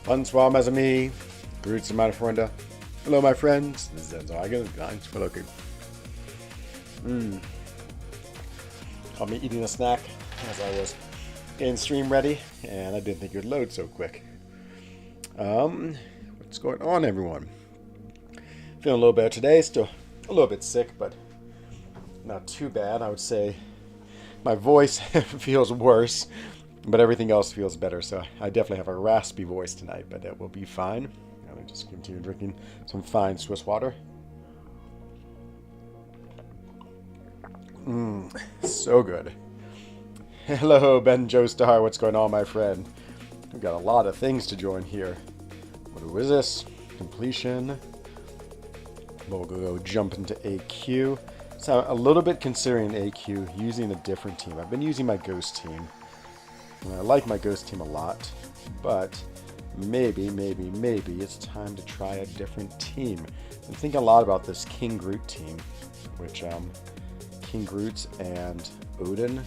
Bonsoir, mes amis. Grüezi, meine Freunde. Hello, my friends. This is Enzo. Thanks for looking. Caught me eating a snack as I was getting stream ready, and I didn't think it would load so quick. What's going on, everyone? Feeling a little better today. Still a little bit sick, but not too bad. I would say my voice feels worse, but everything else feels better. So I definitely have a raspy voice tonight, but that will be fine. I'm going to just continue drinking some fine Swiss water. So good. Hello, Ben Joestar. What's going on, my friend? We've got a lot of things to join here. What is this? Completion. We'll go jump into AQ. So a little bit considering AQ, using a different team. I've been using my Ghost team. And I like my Ghost team a lot, but maybe it's time to try a different team. I'm thinking a lot about this King Groot team, which King Groot and Odin.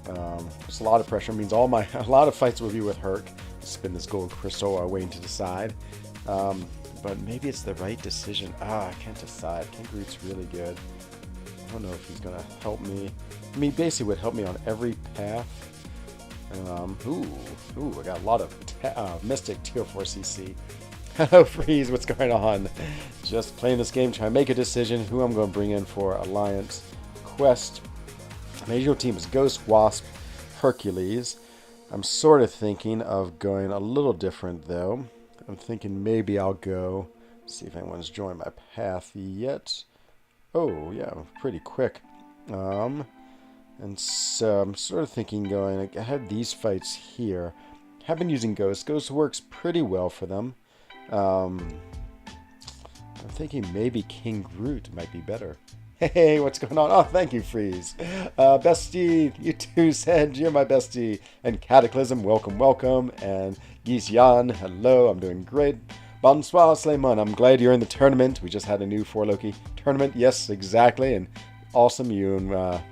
There's a lot of pressure. It means a lot of fights will be with Herc. Spin this gold crystal, waiting to decide. But maybe it's the right decision. I can't decide. King Groot's really good. I don't know if he's gonna help me. I mean, basically would help me on every path. I got a lot of Mystic Tier 4 CC. Hello, Freeze. What's going on? Just playing this game, trying to make a decision who I'm going to bring in for Alliance Quest. My usual team is Ghost, Wasp, Hercules. I'm sort of thinking of going a little different, though. I'm thinking maybe I'll go see if anyone's joined my path yet. Oh, yeah, pretty quick. And so I'm sort of thinking going, I have these fights here. Have been using Ghost. Ghost works pretty well for them. I'm thinking maybe King Groot might be better. Hey, what's going on? Oh, thank you, Freeze. Bestie, you too said you're my bestie. And Cataclysm, welcome. And Geese Jan, hello, I'm doing great. Bonsoir, Slayman, I'm glad you're in the tournament. We just had a new 4Loki tournament. Yes, exactly. And awesome, you and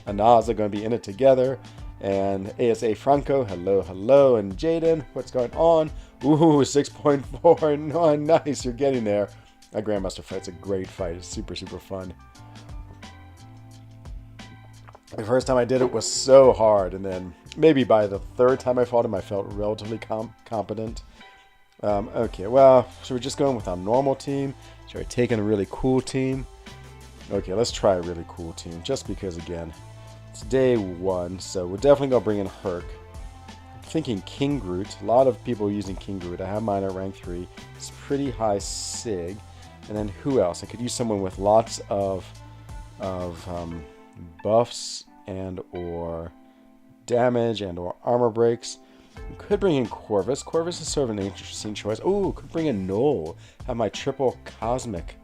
Anaz are going to be in it together. And ASA Franco, hello. And Jaden, what's going on? Ooh, 6.4. No, nice, you're getting there. That Grandmaster fight's a great fight. It's super fun. The first time I did it was so hard, and then maybe by the third time I fought him, I felt relatively competent. Okay, well, should we just go with our normal team? Should we take in a really cool team? Okay, let's try a really cool team, just because, again, it's day one, so we're definitely going to bring in Herc. I'm thinking King Groot. A lot of people are using King Groot. I have mine at rank 3. It's pretty high sig. And then who else? I could use someone with lots of buffs and or damage and or armor breaks. We could bring in Corvus. Corvus is sort of an interesting choice. Oh, could bring in Null. Have my triple cosmic.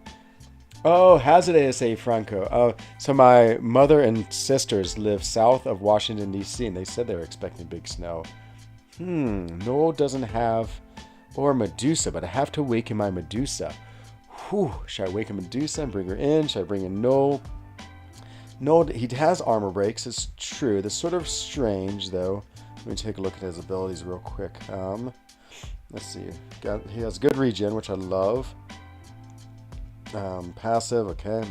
Oh, has it, ASA Franco? So my mother and sisters live south of Washington, D.C., and they said they were expecting big snow. Null doesn't have... Or Medusa, but I have to awaken my Medusa. Should I awaken Medusa and bring her in? Should I bring in Null? Null, he has armor breaks, it's true. That's sort of strange, though. Let me take a look at his abilities real quick. Let's see. He has good regen, which I love. Passive, okay.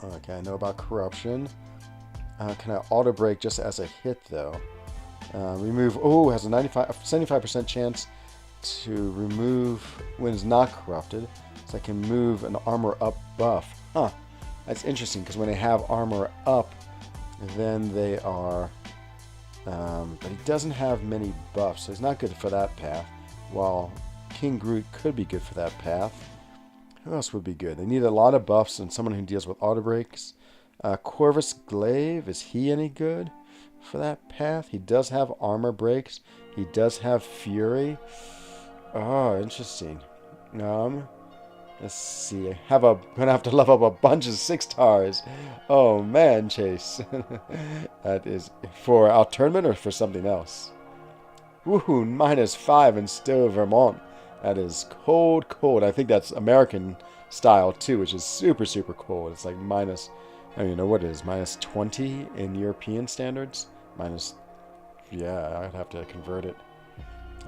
Okay, I know about corruption. Can I auto break just as a hit, though? Remove. Oh, has a 75% chance to remove when it's not corrupted. So I can move an armor up buff. That's interesting because when they have armor up, then they are. But he doesn't have many buffs, so he's not good for that path. While King Groot could be good for that path. Who else would be good? They need a lot of buffs and someone who deals with auto breaks. Corvus Glaive, is he any good for that path? He does have armor breaks. He does have fury. Oh, interesting. Let's see. Gonna have to level up a bunch of 6 stars. Oh man, Chase. That is for our tournament or for something else? Woohoo! -5 in Stowe, Vermont. That is cold. I think that's American style too, which is super cold. It's like minus. I don't even know what it is. -20 in European standards. Yeah, I'd have to convert it.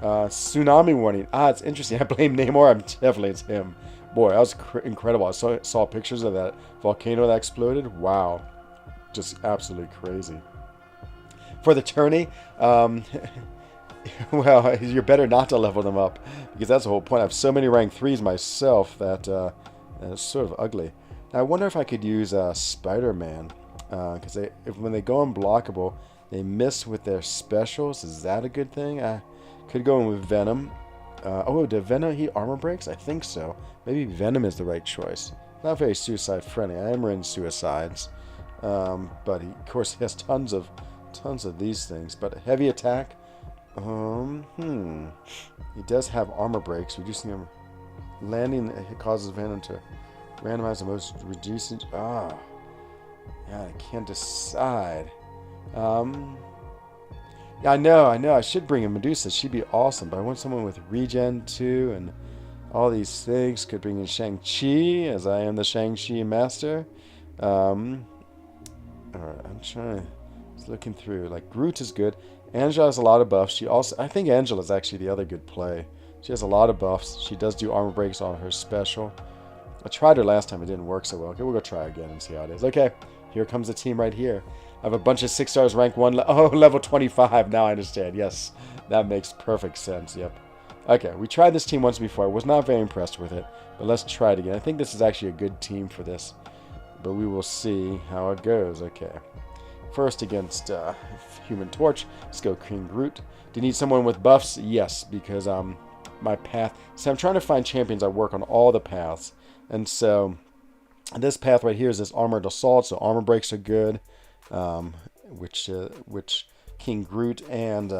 Tsunami warning. It's interesting. I blame Namor. Definitely it's him. Boy, that was incredible. I saw pictures of that volcano that exploded. Wow. Just absolutely crazy. For the tourney, well, you're better not to level them up, because that's the whole point. I have so many rank 3s myself that it's sort of ugly. Now, I wonder if I could use Spider-Man, because when they go unblockable, they miss with their specials. Is that a good thing? I could go in with Venom. Did Venom heat armor breaks? I think so. Maybe Venom is the right choice. Not very suicide friendly. I am in suicides, but of course he has tons of these things. But heavy attack. He does have armor breaks, reducing him. Landing it causes Venom to randomize the most reducing. Yeah, I can't decide. Yeah, I know. I should bring in Medusa. She'd be awesome, but I want someone with regen too, and all these things. Could bring in Shang-Chi, as I am the Shang-Chi master. Alright, I'm trying. Just looking through. Like, Groot is good. Angela has a lot of buffs. I think Angela's actually the other good play. She has a lot of buffs. She does do armor breaks on her special. I tried her last time. It didn't work so well. Okay, we'll go try again and see how it is. Okay, here comes the team right here. I have a bunch of 6 stars rank 1. Level 25. Now I understand. Yes, that makes perfect sense. Yep. Okay, we tried this team once before. I was not very impressed with it, but let's try it again. I think this is actually a good team for this, but we will see how it goes. Okay. First against Human Torch. Let's go King Groot. Do you need someone with buffs? Yes, because my path. So I'm trying to find champions. I work on all the paths, and so this path right here is this armored assault. So armor breaks are good, which King Groot and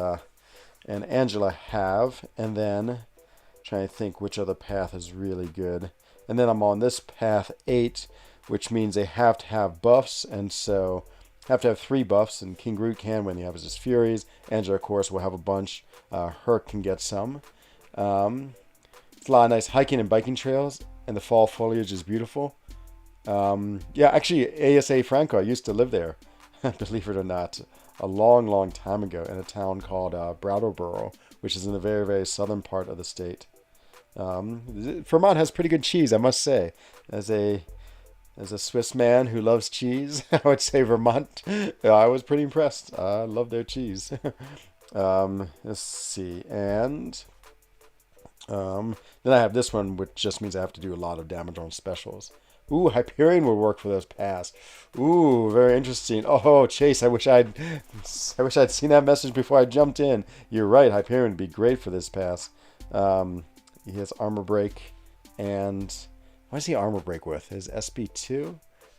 Angela have. And then trying to think which other path is really good. And then I'm on this path 8, which means they have to have buffs, and so have to have 3 buffs, and King Groot can when he has his Furies. Angela, of course, will have a bunch. Herc can get some. It's a lot of nice hiking and biking trails, and the fall foliage is beautiful. Yeah, actually, ASA Franco, I used to live there, believe it or not, a long, long time ago in a town called Brattleboro, which is in the very, very southern part of the state. Vermont has pretty good cheese, I must say. As a Swiss man who loves cheese, I would say Vermont. I was pretty impressed. I love their cheese. Let's see. And then I have this one, which just means I have to do a lot of damage on specials. Ooh, Hyperion will work for those pass. Ooh, very interesting. Oh, Chase, I wish I'd seen that message before I jumped in. You're right, Hyperion would be great for this pass. He has armor break, and what does he armor break with? His SP2?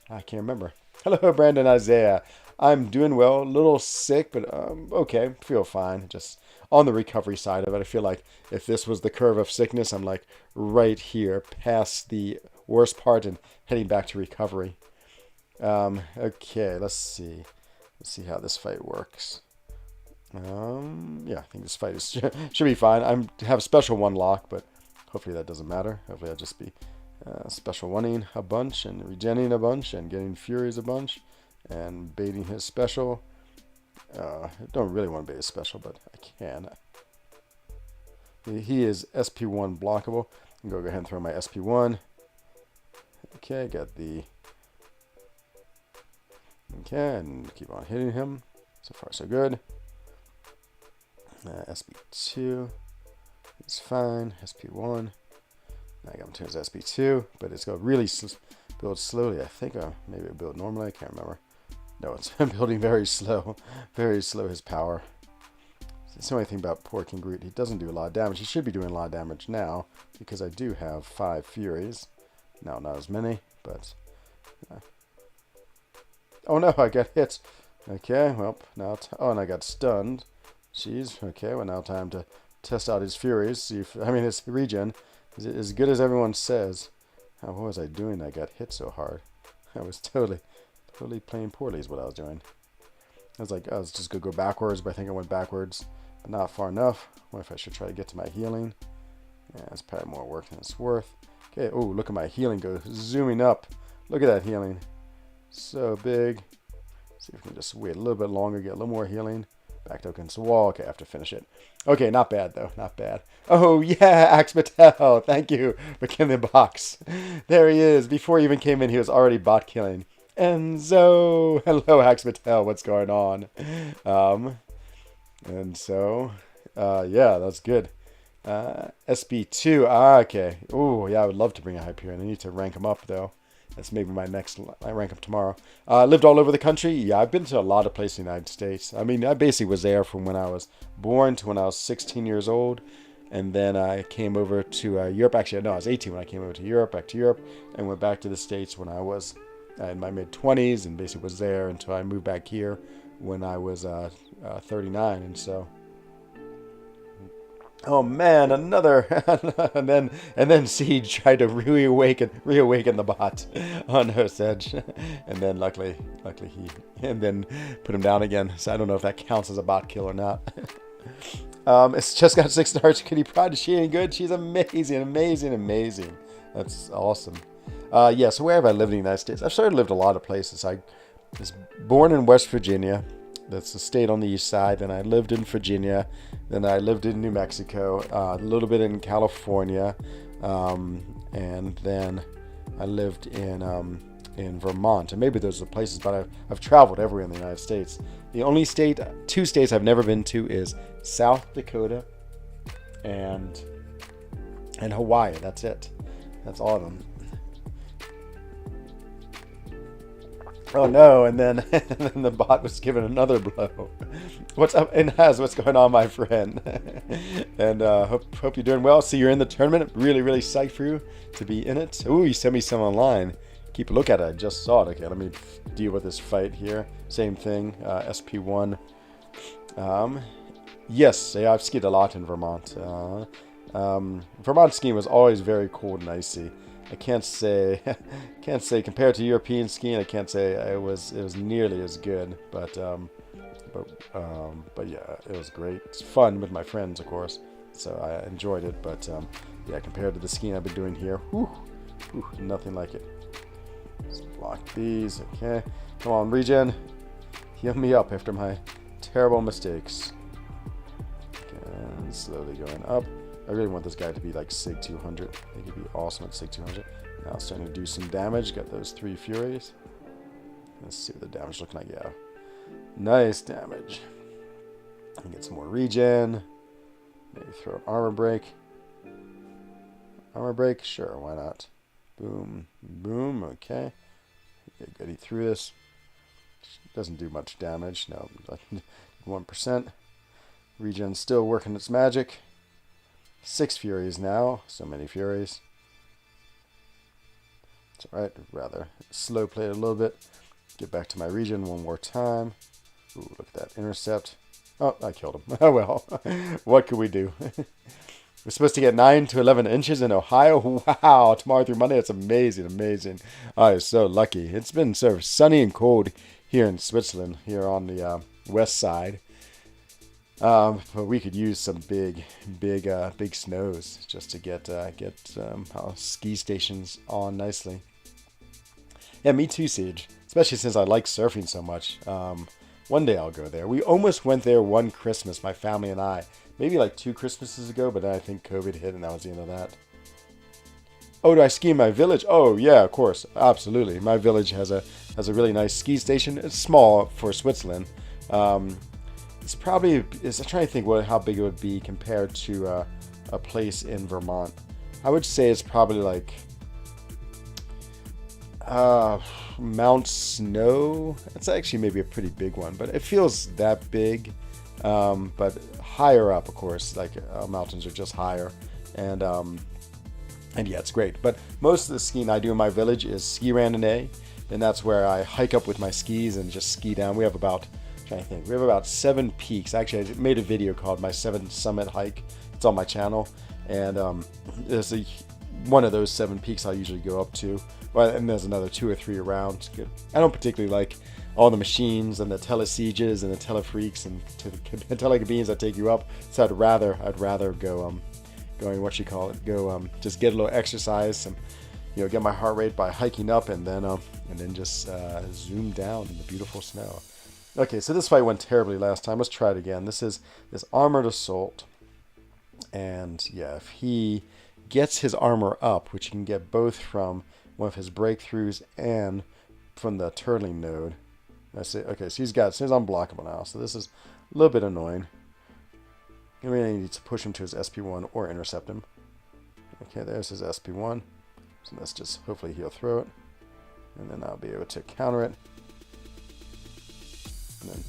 I can't remember. Hello, Brandon Isaiah. I'm doing well. A little sick, but okay. Feel fine. Just on the recovery side of it. I feel like if this was the curve of sickness, I'm like right here, past the worst part and heading back to recovery. Okay, let's see. Let's see how this fight works. Yeah, I think this fight should be fine. I have a special 1 lock, but hopefully that doesn't matter. Hopefully I'll just be special 1ing a bunch and regenning a bunch and getting Furies a bunch and baiting his special. I don't really want to bait his special, but I can. He is SP1 blockable. I'm going to go ahead and throw my SP1. Okay, got the... Okay, and keep on hitting him. So far, so good. SP2 is fine. SP1. Now I got him to his SP2, but it's going to really build slowly. I think maybe it'll build normally. I can't remember. No, it's building very slow. Very slow, his power. It's the only thing about poor King Groot. He doesn't do a lot of damage. He should be doing a lot of damage now, because I do have 5 Furies. No, not as many, but... Oh no, I got hit. Okay, well, now... Oh, and I got stunned. Jeez, okay, well now time to test out his Furies. See if... I mean, his regen. Is it as good as everyone says? What was I doing? I got hit so hard. I was totally playing poorly is what I was doing. I was like, I was just going to go backwards, but I think I went backwards, but not far enough. What if I should try to get to my healing? Yeah, it's probably more work than it's worth. Okay, oh, look at my healing go zooming up. Look at that healing. So big. See if we can just wait a little bit longer, get a little more healing. Backed up against the wall. Okay, I have to finish it. Okay, not bad, though. Not bad. Oh, yeah, Axe Patel. Thank you for killing the box. There he is. Before he even came in, he was already bot killing. Enzo! Hello, Axe Patel. What's going on? And so, yeah, that's good. SB2. Okay. Oh, yeah, I would love to bring a Hyperion. I need to rank him up, though. That's maybe my rank up tomorrow. Lived all over the country. Yeah, I've been to a lot of places in the United States. I mean, I basically was there from when I was born to when I was 16 years old. And then I came over to Europe. Actually, no, I was 18 when I came over to Europe, back to Europe, and went back to the States when I was in my mid-20s, and basically was there until I moved back here when I was 39. And so... Oh man, another, and then Siege tried to reawaken the bot on Host Edge, and then luckily and then put him down again. So I don't know if that counts as a bot kill or not. It's just got 6 stars. Kitty Prod, is she any good? She's amazing. That's awesome. Yeah. So where have I lived in the United States? I've sort of lived a lot of places. I was born in West Virginia. That's the state on the east side. Then I lived in Virginia. Then I lived in New Mexico. A little bit in California, and then I lived in Vermont. And maybe those are the places, but I've traveled everywhere in the United States. The only 2 states I've never been to is South Dakota and Hawaii. That's it. That's all of them. Oh no, and then the bot was given another blow. What's up, Inaz? What's going on, my friend? And hope you're doing well. See, you're in the tournament. Really psyched for you to be in it. Ooh, you sent me some online. Keep a look at it. I just saw it. Okay, let me deal with this fight here. Same thing, SP1. Yes, yeah, I've skied a lot in Vermont. Vermont skiing was always very cold and icy. I can't say compared to European skiing, I can't say it was nearly as good, but yeah, it was great. It's fun with my friends, of course, so I enjoyed it. But yeah, compared to the skiing I've been doing here, nothing like it. Let's block these. Okay, come on, regen, heal me up after my terrible mistakes. And slowly going up. I really want this guy to be like Sig 200. I think he'd be awesome at Sig 200. Now it's starting to do some damage. Got those 3 Furies. Let's see what the damage looking like. Yeah. Nice damage. Get some more regen. Maybe throw an armor break. Armor break? Sure, why not? Boom. Boom. Okay. Get Goody through this. Doesn't do much damage. No. 1%. Regen's still working its magic. 6 Furies now. So many Furies. It's alright. Rather slow play it a little bit. Get back to my regen one more time. Ooh, look at that intercept. Oh, I killed him. Oh well. What could we do? We're supposed to get 9 to 11 inches in Ohio. Wow. Tomorrow through Monday. That's amazing. Amazing. I was so lucky. It's been so sunny and cold here in Switzerland, here on the west side. But we could use some big snows just to get our ski stations on nicely. Yeah, me too, Siege. Especially since I like surfing so much. One day I'll go there. We almost went there one Christmas, my family and I. Maybe like 2 Christmases ago, but then I think COVID hit and that was the end of that. Oh, do I ski in my village? Oh, yeah, of course. Absolutely. My village has a really nice ski station. It's small for Switzerland. It's probably, I'm trying to think how big it would be compared to a place in Vermont. I would say it's probably like Mount Snow. It's actually maybe a pretty big one, but it feels that big. But higher up, of course, like mountains are just higher. And yeah, it's great. But most of the skiing I do in my village is ski randonnée. And that's where I hike up with my skis and just ski down. We have about... I think we have about 7 peaks. Actually, I made a video called My 7 Summit Hike. It's on my channel, and there's one of those 7 peaks I usually go up to. Well, and there's another 2 or 3 around. I don't particularly like all the machines and the telesieges and the telefreaks and telebeans that take you up. So I'd rather go just get a little exercise, some get my heart rate by hiking up, and then just zoom down in the beautiful snow. Okay, so this fight went terribly last time. Let's try it again. This is this Armored Assault. And yeah, if he gets his armor up, which he can get both from one of his breakthroughs and from the turtling node. I see. Okay, so he's unblockable now. So this is a little bit annoying. I really need to push him to his SP1 or intercept him. Okay, there's his SP1. So let's just, hopefully he'll throw it. And then I'll be able to counter it. And then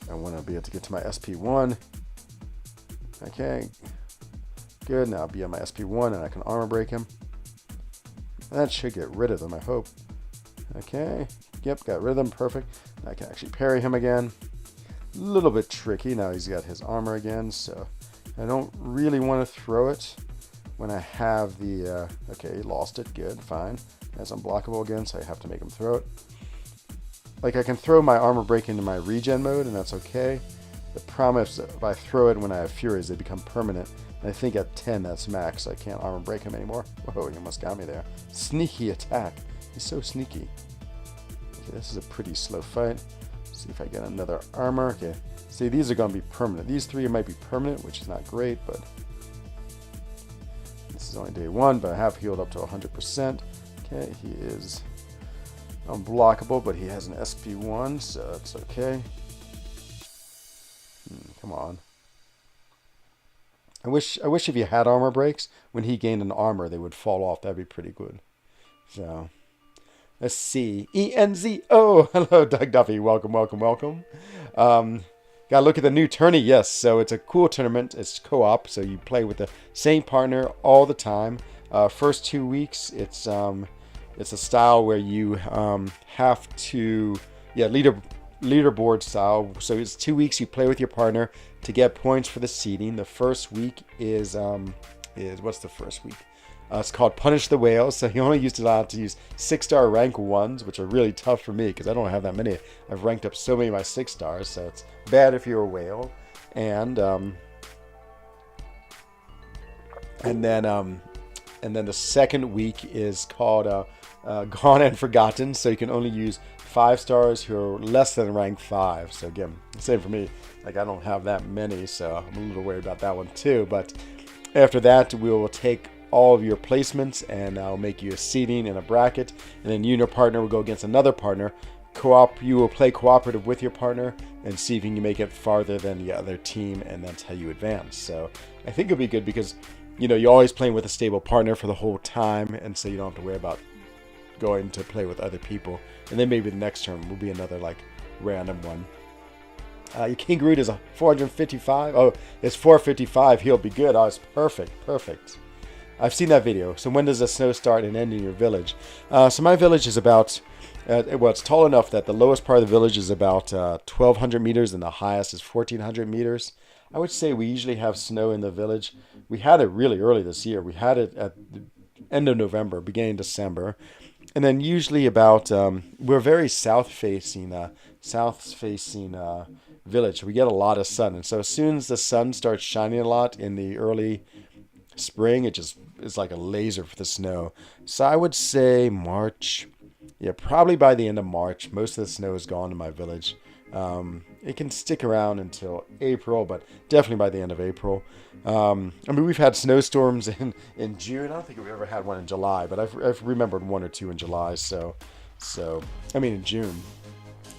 I want to be able to get to my SP1. Okay. Good, now I'll be on my SP1 and I can armor break him. That should get rid of them, I hope. Okay. Yep, got rid of them. Perfect. I can actually parry him again. A little bit tricky. Now he's got his armor again, so I don't really want to throw it when I have the... okay, he lost it. Good, fine. That's unblockable again, so I have to make him throw it. Like, I can throw my armor break into my regen mode, and that's okay. The problem is that if I throw it when I have Furies, they become permanent. And I think at 10, that's max, so I can't armor break him anymore. Whoa, he almost got me there. Sneaky attack. He's so sneaky. Okay, this is a pretty slow fight. Let's see if I get another armor. Okay, see, these are going to be permanent. These three might be permanent, which is not great, but... this is only day 1, but I have healed up to 100%. Okay, he is unblockable, but he has an SP1, so it's okay. Come on. I wish if you had armor breaks, when he gained an armor, they would fall off. That'd be pretty good. So, let's see. ENZO! Hello, Doug Duffy. Welcome, welcome, welcome. Gotta look at the new tourney. Yes, so it's a cool tournament. It's co-op, so you play with the same partner all the time. First 2 weeks, it's a style where you have to, leaderboard style. So it's 2 weeks you play with your partner to get points for the seeding. The first week is what's the first week? It's called Punish the Whales. So you only allowed to use 6-star rank 1s, which are really tough for me because I don't have that many. I've ranked up so many of my 6 stars, so it's bad if you're a whale. And then the second week is called Gone and Forgotten. So you can only use 5 stars who are less than rank 5. So again, same for me. Like, I don't have that many, so I'm a little worried about that one too. But after that, we will take all of your placements and I'll make you a seeding and a bracket. And then you and your partner will go against another partner. You will play cooperative with your partner and see if you can make it farther than the other team, and that's how you advance. So I think it'll be good because, you're always playing with a stable partner for the whole time, and so you don't have to worry about going to play with other people. And then maybe the next term will be another like random one. Your King Groot is a 455. Oh, it's 455. He'll be good. Oh, it's perfect. Perfect. I've seen that video. So when does the snow start and end in your village? So my village is about, it's tall enough that the lowest part of the village is about 1,200 meters and the highest is 1,400 meters. I would say we usually have snow in the village. We had it really early this year. We had it at the end of November, beginning December. And then usually about, we're very south-facing village. We get a lot of sun. And so as soon as the sun starts shining a lot in the early spring, it's like a laser for the snow. So I would say March. Yeah, probably by the end of March, most of the snow is gone in my village. It can stick around until April, but definitely by the end of April. We've had snowstorms in June. I don't think we've ever had one in July, but I've remembered 1 or 2 in July. In June.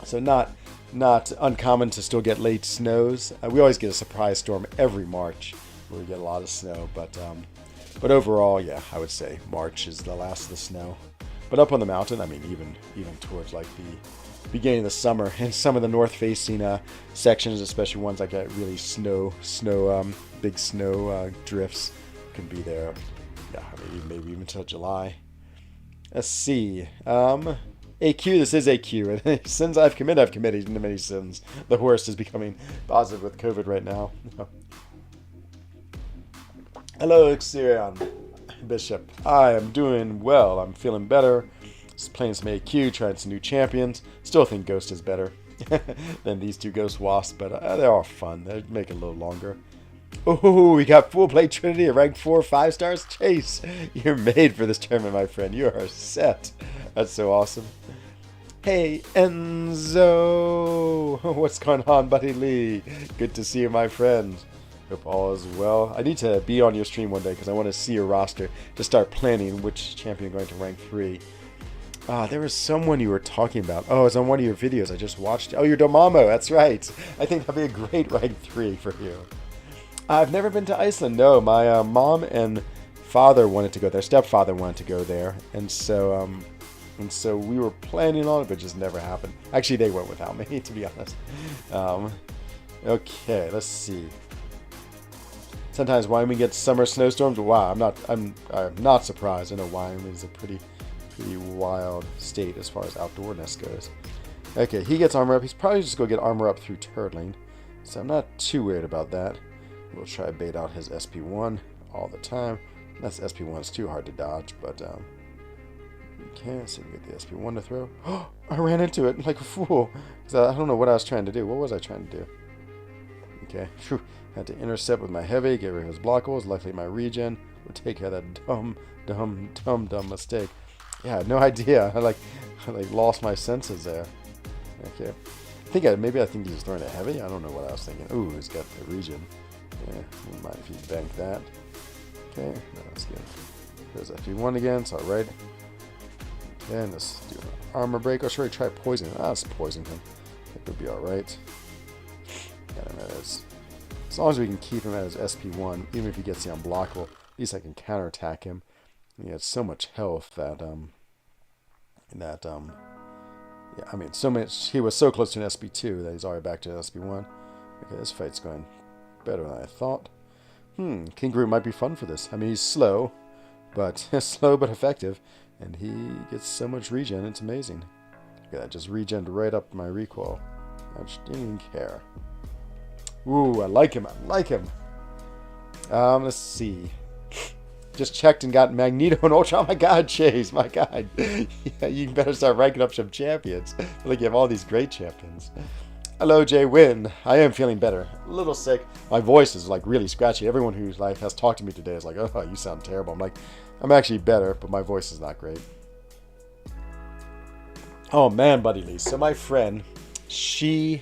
So not uncommon to still get late snows. We always get a surprise storm every March where we get a lot of snow, but overall, yeah, I would say March is the last of the snow. But up on the mountain, even towards like the beginning of the summer, and some of the north-facing sections, especially ones that get really big snow drifts, can be there. Yeah, maybe even until July. Let's see. AQ, this is AQ. Sins I've committed many sins. The worst is becoming positive with COVID right now. Hello, Xerion Bishop. I am doing well. I'm feeling better. Just playing some AQ, trying some new champions. Still think Ghost is better than these 2 Ghost Wasps, but they're all fun. They make it a little longer. Oh, we got full play Trinity at rank 4, 5 stars. Chase, you're made for this tournament, my friend. You are set. That's so awesome. Hey, Enzo! What's going on, Buddy Lee? Good to see you, my friend. Hope all is well. I need to be on your stream one day because I want to see your roster to start planning which champion I'm going to rank 3. There was someone you were talking about. Oh, it was on one of your videos. I just watched it. Oh, you're Domamo. That's right. I think that'd be a great rank 3 for you. I've never been to Iceland. No, my mom and father wanted to go there. Stepfather wanted to go there. And so we were planning on it, but it just never happened. Actually, they went without me, to be honest. Okay, let's see. Sometimes Wyoming gets summer snowstorms. Wow, I'm not surprised. I know Wyoming is a pretty wild state as far as outdoorness goes. Okay, he gets armor up. He's probably just going to get armor up through turtling. So I'm not too worried about that. We'll try to bait out his SP1 all the time. That's SP1 is too hard to dodge, but okay, so we get the SP1 to throw. Oh, I ran into it like a fool. I don't know what I was trying to do. What was I trying to do? Okay, phew. Had to intercept with my heavy, get rid of his blockables. Luckily my regen would take care of that dumb mistake. Yeah, I had no idea. I lost my senses there. Okay. Maybe I think he's throwing a heavy. I don't know what I was thinking. Ooh, he's got the regen. Yeah, wouldn't mind if he banked that. Okay, no, that's good. There's FP1 again, it's alright. Okay, and let's do an armor break. Or should I try poison? Let's poison him. That would be alright. Got him at his, as long as we can keep him at his SP1, even if he gets the unblockable, at least I can counterattack him. He has so much health that yeah, I mean, so much. He was so close to an SP2 that he's already back to an SP1. Okay, this fight's going better than I thought. King Groot might be fun for this. I mean, he's slow, but effective, and he gets so much regen. It's amazing. Okay, that just regened right up my recoil. I just didn't even care. Ooh, I like him. Let's see. Just checked and got Magneto and Ultra. Oh my god, Chase, my god. Yeah, you better start ranking up some champions. Like, you have all these great champions. Hello, Jay Wynn. I am feeling better. A little sick. My voice is like really scratchy. Everyone who's like has talked to me today is like, oh, you sound terrible. I'm like, I'm actually better, but my voice is not great. Oh man, Buddy Lee. So my friend, so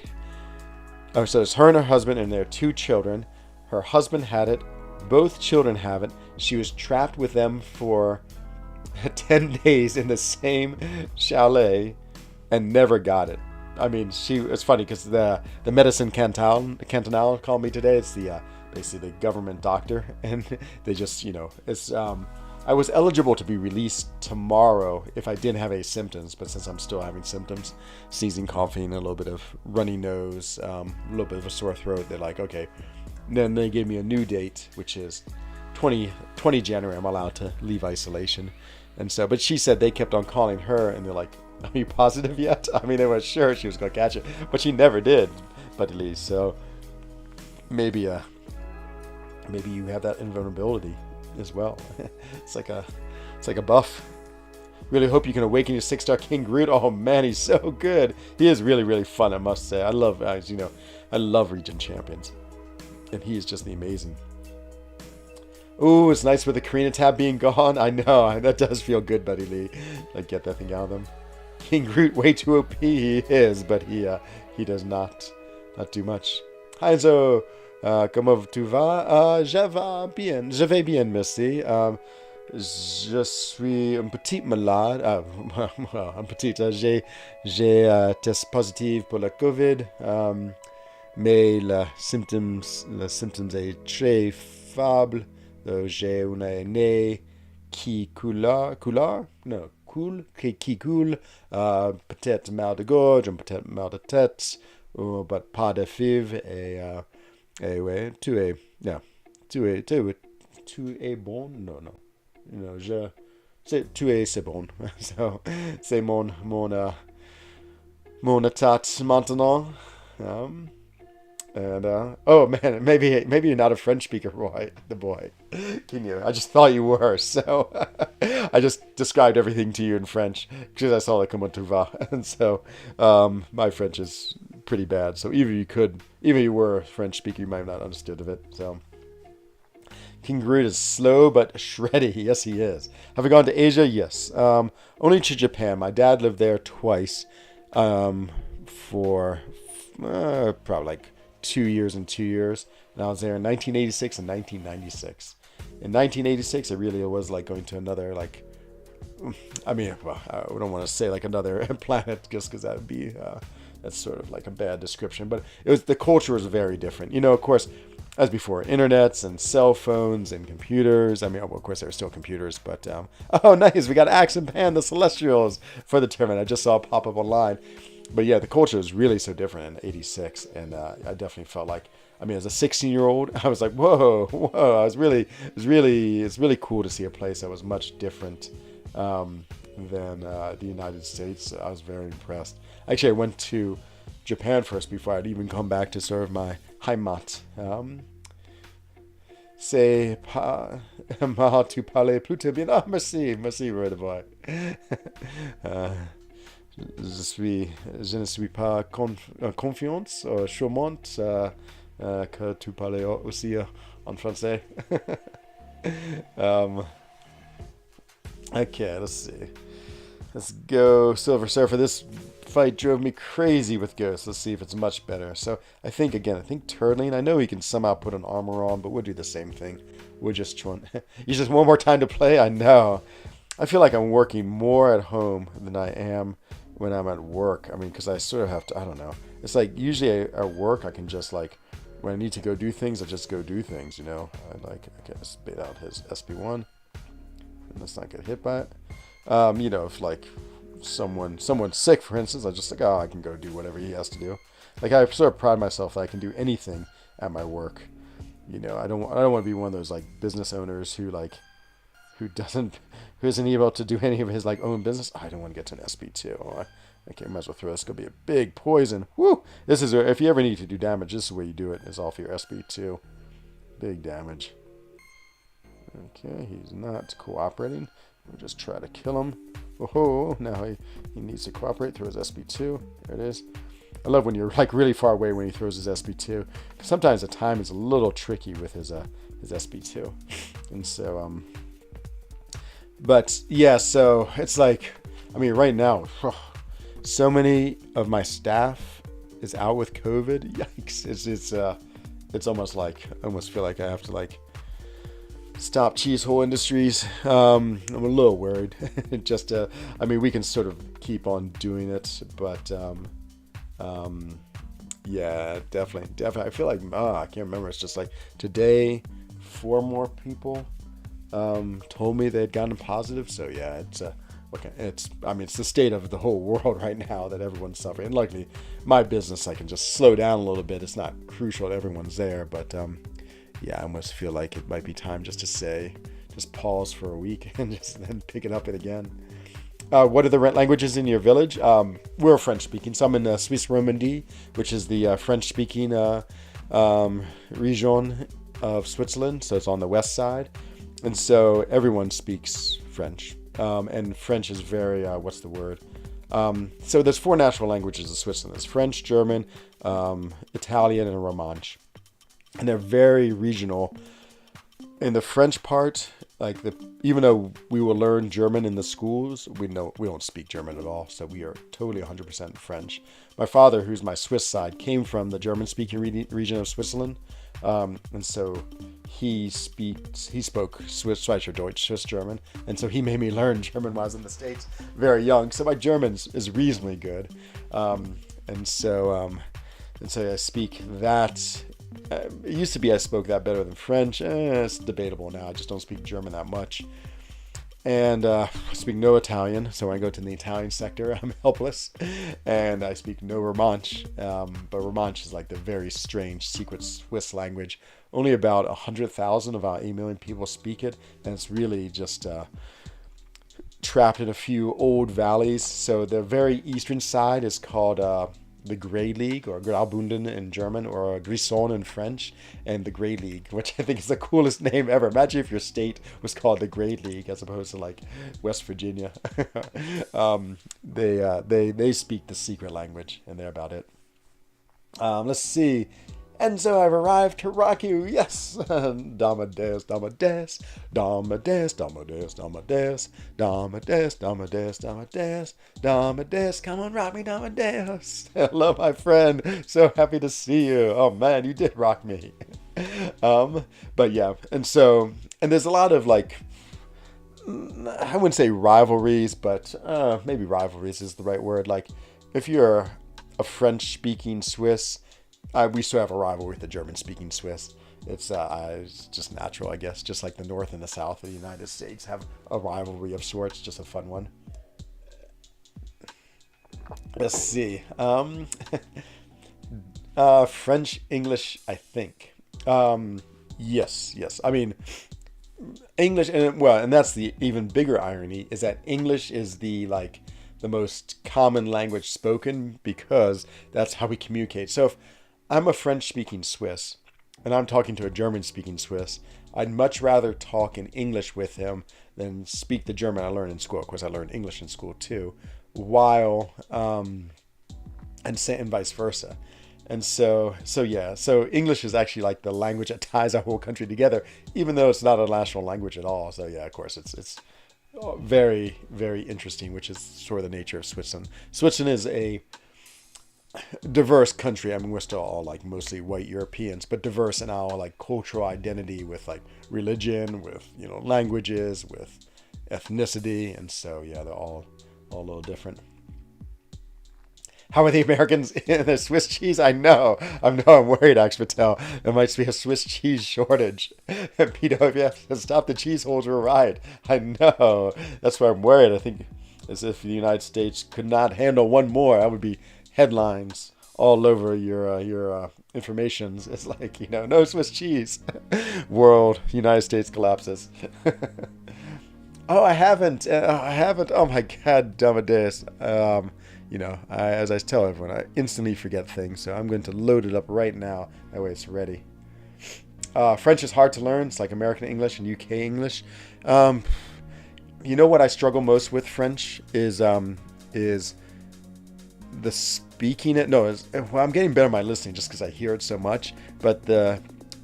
it's her and her husband and their 2 children. Her husband had it. Both children have it. She was trapped with them for 10 days in the same chalet and never got it. I mean, it's funny because the medicine cantonal called me today. It's the basically the government doctor, and they just, it's I was eligible to be released tomorrow if I didn't have any symptoms, but since I'm still having symptoms, sneezing, coughing, a little bit of runny nose, a little bit of a sore throat, they're like, okay. Then they gave me a new date, which is 20 January. I'm allowed to leave isolation. And so, but she said they kept on calling her, and they're like, are you positive yet? I mean, they were sure she was going to catch it, but she never did, but at least. So maybe you have that invulnerability as well. It's like a buff. Really hope you can awaken your 6-star King Groot. Oh man, he's so good. He is really, really fun, I must say. I love region champions. And he is just amazing. Ooh, it's nice with the Karina tab being gone. I know, that does feel good, Buddy Lee. Like, get that thing out of them. King Groot, way too OP he is, but he does not do much. Hi Enzo, comment tu vas? Je vais bien, merci. Je suis un petit malade. Un petit. J'ai test positif pour la COVID. Mais le symptômes est très faible. J'ai un nez qui coule, peut-être mal de gorge, peut-être mal de tête, mais pas de fièvre. Et ouais, tu es bon? Non. C'est bon. So, c'est mon état maintenant. And oh man, maybe you're not a French speaker, Roy, the boy. Can you? I just thought you were, so I just described everything to you in French because I saw the comment tu vas, and so my French is pretty bad. So even you were a French speaker, you might have not understood of it. So King Groot is slow but shreddy. Yes, he is. Have I gone to Asia? Yes. Only to Japan. My dad lived there twice. for probably like 2 years and 2 years. And I was there in 1986 and 1996. In 1986, it really was like going to another, like, I mean, well, I don't want to say like another planet just because that would be, that's sort of like a bad description. But the culture was very different. You know, of course, as before, internets and cell phones and computers. I mean, well, of course, there were still computers, but, oh, nice. We got Axe and Pan, the Celestials for the tournament. I just saw it pop up online. But yeah, the culture was really so different in '86. And I definitely felt like, I mean, as a 16-year-old, I was like, whoa. It's really cool to see a place that was much different than the United States. I was very impressed. Actually, I went to Japan first before I'd even come back to serve my Heimat. C'est pas mal tu parles plutôt bien. Ah, merci, right boy. Je ne suis pas confiance charmante que tu parles aussi en français. Okay, let's see. Let's go Silver Surfer. This fight drove me crazy with Ghost. Let's see if it's much better. So I think Turtling. I know he can somehow put an armor on, but we'll do the same thing. We'll just try. You just one more time to play? I know. I feel like I'm working more at home than I am when I'm at work. I mean, because I sort of have to, I don't know. It's like usually at work I can just like, when I need to go do things, I just go do things, you know. I guess bait out his SP1. And let's not get hit by it. You know, if like someone's sick, for instance, I just like, oh, I can go do whatever he has to do. Like I sort of pride myself that I can do anything at my work. You know, I don't want to be one of those like business owners who isn't able to do any of his like own business. I don't want to get to an SP2. Oh, okay, might as well throw this. It's gonna be a big poison. Woo! This is if you ever need to do damage, this is the way you do it. Is off your SP2. Big damage. Okay, he's not cooperating. We'll just try to kill him. Oh, now he needs to cooperate through his SP2. There it is. I love when you're like really far away when he throws his SP2. Sometimes the time is a little tricky with his SP2. And so, but yeah, so it's like, I mean, right now, so many of my staff is out with COVID. Yikes. It's almost like, I almost feel like I have to like, stop cheese hole industries. I'm a little worried. Just, I mean, we can sort of keep on doing it, but yeah, definitely. I feel like I can't remember. It's just like today, 4 more people told me they'd gotten positive. So yeah, it's the state of the whole world right now that everyone's suffering. And luckily, my business, I can just slow down a little bit. It's not crucial that everyone's there, but yeah, I almost feel like it might be time just to just pause for a week and just then pick it up again. What are the languages in your village? We're French speaking. So I'm in Swiss Romandie, which is the French speaking region of Switzerland. So it's on the west side. And so everyone speaks French. And French is very, what's the word? So there's 4 national languages in Switzerland. There's French, German, Italian, and Romansh. And they're very regional. In the French part, even though we will learn German in the schools, we don't speak German at all. So we are totally 100% French. My father, who's my Swiss side, came from the German-speaking region of Switzerland, and so he spoke Schweizer Deutsch, Swiss German, and so he made me learn German when I was in the States very young. So my German is reasonably good, and so I speak that. It used to be I spoke that better than French. It's debatable now. I just don't speak German that much. And I speak no Italian. So when I go to the Italian sector, I'm helpless. And I speak no Romansh. But Romansh is like the very strange secret Swiss language. Only about 100,000 of our 8 million people speak it. And it's really just trapped in a few old valleys. So the very eastern side is called the Grey League, or Graubünden in German, or Grisons in French, and the Grey League, which I think is the coolest name ever. Imagine if your state was called the Grey League as opposed to like West Virginia. They speak the secret language, and they're about it. Let's see. And so I've arrived to rock you. Yes. Damadeus, Damadeus, Damadeus, Damadeus, Damadeus, Damadeus, Damadeus, Damadeus, Damadeus. Come on, rock me, Damadeus. Hello, my friend. So happy to see you. Oh, man, you did rock me. But yeah, and there's a lot of like, I wouldn't say rivalries, but maybe rivalries is the right word. Like, if you're a French-speaking Swiss, we still have a rivalry with the German-speaking Swiss. It's just natural, I guess. Just like the North and the South of the United States have a rivalry of sorts, just a fun one. Let's see. French, English, I think. Yes. I mean, English, and that's the even bigger irony, is that English is the most common language spoken because that's how we communicate. So if I'm a French-speaking Swiss and I'm talking to a German-speaking Swiss, I'd much rather talk in English with him than speak the German I learned in school. Of course, I learned English in school too, and vice versa. And so English is actually like the language that ties our whole country together, even though it's not a national language at all. So yeah, of course, it's very, very interesting, which is sort of the nature of Switzerland. Switzerland is a diverse country. I mean, we're still all like mostly white Europeans, but diverse in our like cultural identity with like religion, with, languages, with ethnicity. And so, yeah, they're all a little different. How are the Americans in the Swiss cheese? I know. I'm worried, Axe Patel. There might be a Swiss cheese shortage. PWF has stopped the cheese holes were right. I know. That's why I'm worried. I think as if the United States could not handle one more. That would be headlines all over your informations. It's like, no Swiss cheese. World, United States collapses. Oh, I haven't. Oh my God, Damadeus. As I tell everyone, I instantly forget things, so I'm going to load it up right now. That way it's ready. French is hard to learn. It's like American English and UK English. What I struggle most with French is the speaking it. No, I'm getting better at my listening just because I hear it so much. But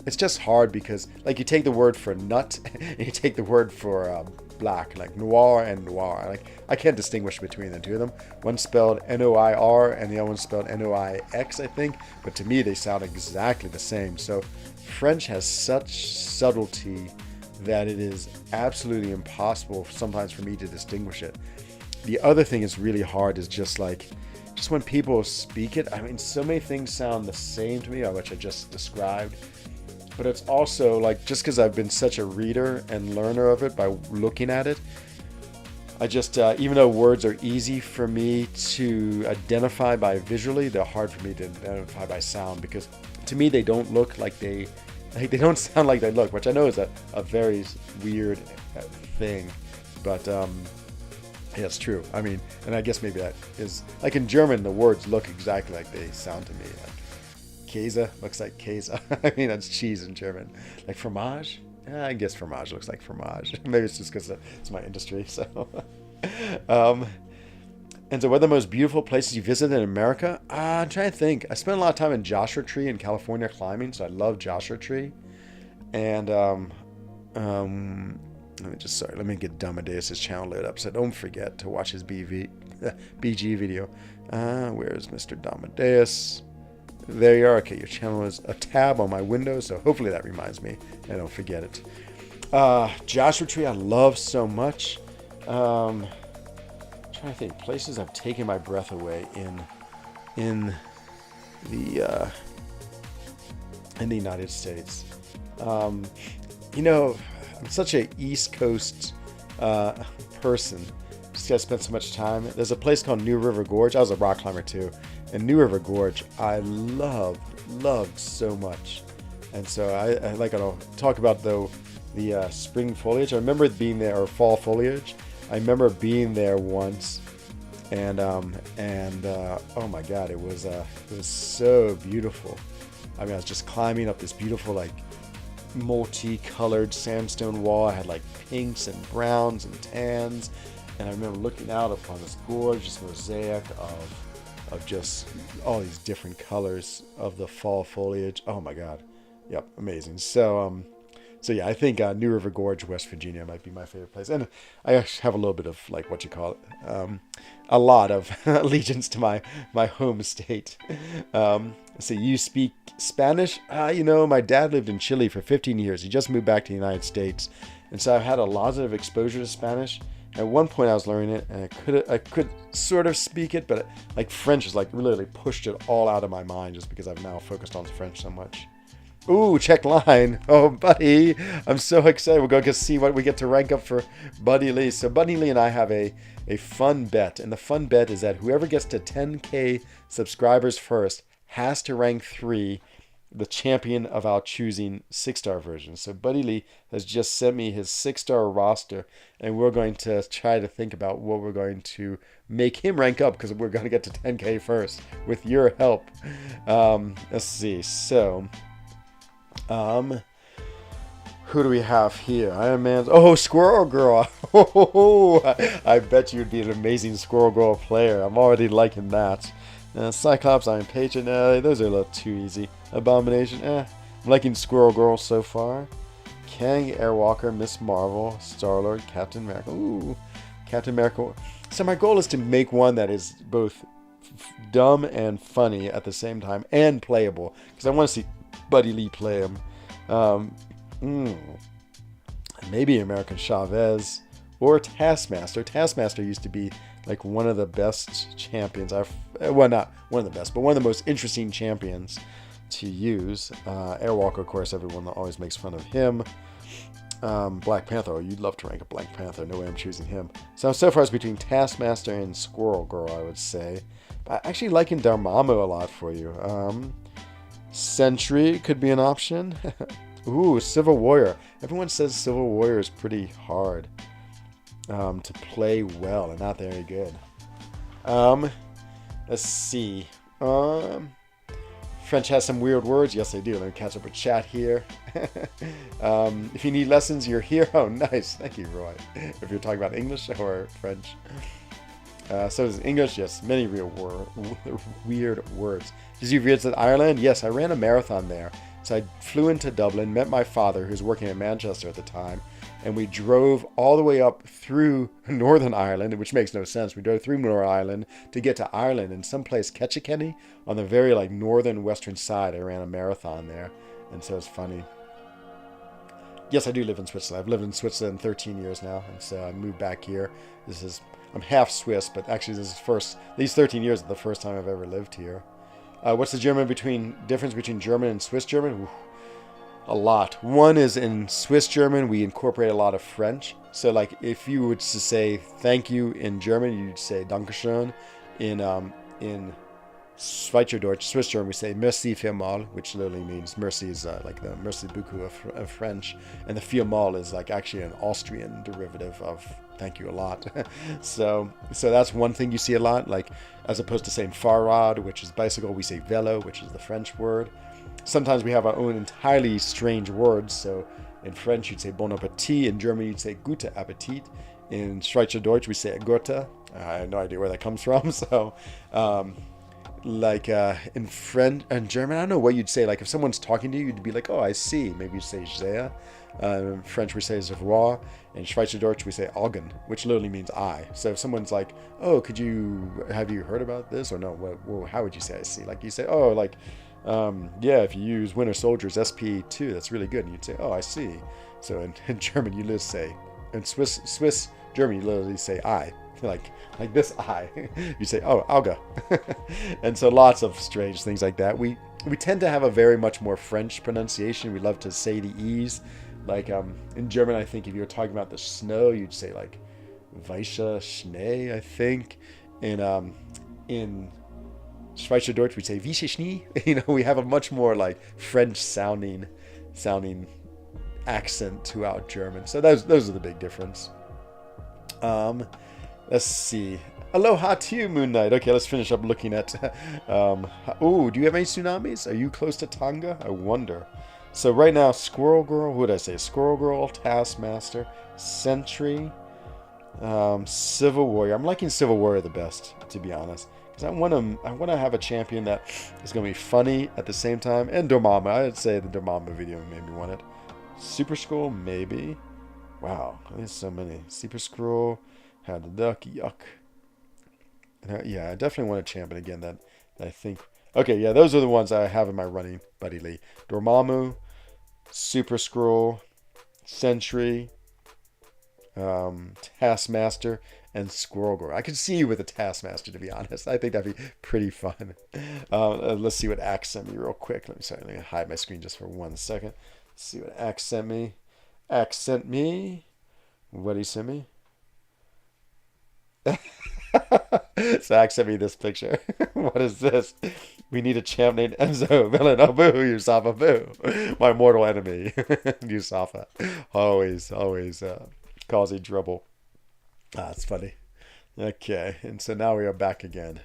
it's just hard because, like, you take the word for nut and you take the word for black, like noir and noir. Like, I can't distinguish between the two of them. One's spelled Noir and the other one's spelled Noix, I think. But to me, they sound exactly the same. So French has such subtlety that it is absolutely impossible sometimes for me to distinguish it. The other thing is really hard is just when people speak it. I mean, so many things sound the same to me, which I just described. But it's also like, just because I've been such a reader and learner of it by looking at it, I just, even though words are easy for me to identify by visually, they're hard for me to identify by sound, because to me they don't look like they don't sound like they look, which I know is a very weird thing. But yeah, it's true. I mean, and I guess maybe that is, like in German, the words look exactly like they sound to me. Like Käse looks like Käse. I mean, that's cheese in German. Like fromage? Yeah, I guess fromage looks like fromage. Maybe it's just because it's my industry. So, and so what are the most beautiful places you visited in America? I'm trying to think. I spent a lot of time in Joshua Tree in California climbing, so I love Joshua Tree. And let me get Damadeus' channel lit up, so don't forget to watch his BG video. Where is Mr. Damadeus? There you are. Okay, your channel is a tab on my window, so hopefully that reminds me and I don't forget it. Joshua Tree I love so much. I'm trying to think places I've taken my breath away in the United States. I'm such a East Coast person. Just gotta spend so much time. There's a place called New River Gorge. I was a rock climber too. And New River Gorge, I loved so much. And so I'll talk about the spring foliage. I remember being there, or fall foliage. I remember being there once, and oh my God, it was so beautiful. I mean, I was just climbing up this beautiful, like, multicolored sandstone wall. I had like pinks and browns and tans, and I remember looking out upon this gorgeous mosaic of of just all these different colors of the fall foliage. Oh my God. Yep, amazing. So yeah, I think New River Gorge, West Virginia might be my favorite place. And I actually have a little bit of, like, what you call it, a lot of allegiance to my home state. So you speak Spanish? My dad lived in Chile for 15 years. He just moved back to the United States. And so I've had a lot of exposure to Spanish. At one point I was learning it, and I could sort of speak it, but like French is like literally pushed it all out of my mind just because I've now focused on French so much. Ooh, check line. Oh, buddy. I'm so excited. We're going to see what we get to rank up for Buddy Lee. So Buddy Lee and I have a fun bet. And the fun bet is that whoever gets to 10K subscribers first has to rank 3, the champion of our choosing 6-star version. So Buddy Lee has just sent me his 6-star roster. And we're going to try to think about what we're going to make him rank up, because we're going to get to 10K first with your help. Let's see. So... who do we have here? Iron Man's... Oh, Squirrel Girl. I bet you'd be an amazing Squirrel Girl player. I'm already liking that. Cyclops, Iron Patriot. Those are a little too easy. Abomination. I'm liking Squirrel Girl so far. Kang, Airwalker, Miss Marvel, Star-Lord, Captain America. Ooh, Captain America. So my goal is to make one that is both dumb and funny at the same time, and playable, because I want to see Buddy Lee play him. Maybe American Chavez or Taskmaster. Taskmaster used to be like one of the best champions. Well, not one of the best, but one of the most interesting champions to use. Airwalker, of course, everyone always makes fun of him. Black Panther. Oh, you'd love to rank a Black Panther. No way I'm choosing him. So far it's between Taskmaster and Squirrel Girl, I would say. But I actually liking Dormammu a lot for you. Sentry could be an option. Ooh, Civil Warrior. Everyone says Civil Warrior is pretty hard to play well and not very good. Let's see. French has some weird words. Yes, they do. Let me catch up with chat here. If you need lessons, you're here. Oh, nice. Thank you, Roy. If you're talking about English or French. So is English, yes, many weird words. Did you visit Ireland? Yes, I ran a marathon there. So I flew into Dublin, met my father, who was working in Manchester at the time, and we drove all the way up through Northern Ireland, which makes no sense. We drove through Northern Ireland to get to Ireland, in some place, Ketchikenny, on the very northern western side. I ran a marathon there, and so it's funny. Yes, I do live in Switzerland. I've lived in Switzerland 13 years now, and so I moved back here. I'm half Swiss, but actually these 13 years are the first time I've ever lived here. What's the difference between German and Swiss German? Ooh, a lot. One is in Swiss German, we incorporate a lot of French. So if you were to say thank you in German, you'd say Dankeschön. In Schweizerdeutsch, Swiss German, we say merci vielmals, which literally means mercy is like the merci beaucoup of French. And the vielmals is actually an Austrian derivative of thank you a lot. so that's one thing you see a lot. As opposed to saying Fahrrad, which is bicycle, we say Velo, which is the French word. Sometimes we have our own entirely strange words. So in French, you'd say Bon Appetit. In German, you'd say Gute Appetit. In Schweizerdeutsch, we say Gurte. I have no idea where that comes from. So, in French and German, I don't know what you'd say. If someone's talking to you, you'd be like, oh, I see. Maybe you'd say Sehr. In French, we say Zervoir. In Schweizerdeutsch, we say Augen, which literally means I. So if someone's like, oh, have you heard about this? Or no, how would you say I see? You say, oh, yeah, if you use Winter Soldier's SP2, that's really good. And you'd say, oh, I see. So in German, you literally say, in Swiss German, you literally say I. Like this I. You say, oh, Auge. And so lots of strange things like that. We tend to have a very much more French pronunciation. We love to say the E's. In German, I think if you were talking about the snow, you'd say Weißer Schnee, I think. In Schweizerdeutsch, we'd say Weiße Schnee. We have a much more French sounding accent to our German. So those are the big difference. Let's see. Aloha to you, Moon Knight. Okay, let's finish up looking at... do you have any tsunamis? Are you close to Tonga? I wonder. So right now, Squirrel Girl, what did I say? Squirrel Girl, Taskmaster, Sentry, Civil Warrior. I'm liking Civil Warrior the best, to be honest. I want to have a champion that is going to be funny at the same time. And Dormammu, I'd say the Dormammu video made me want it. Super Scroll, maybe. Wow, there's so many. Super Scroll, How the Duck, Yuck. Yeah, I definitely want a champion again that I think. Okay, yeah, those are the ones I have in my running buddy league. Dormammu, Super Scroll, Sentry, Taskmaster, and Squirrelgore. I could see you with a Taskmaster, to be honest. I think that'd be pretty fun. Let's see what Axe sent me real quick. Let me hide my screen just for 1 second. Let's see what Axe sent me. Axe sent me. What did he send me? So Axe sent me this picture. What is this? We need a champ named Enzo. Villain. Oh, boo. Yusafa, boo. My mortal enemy. Yusafa. Always causing trouble. That's funny. Okay, and so now we are back again.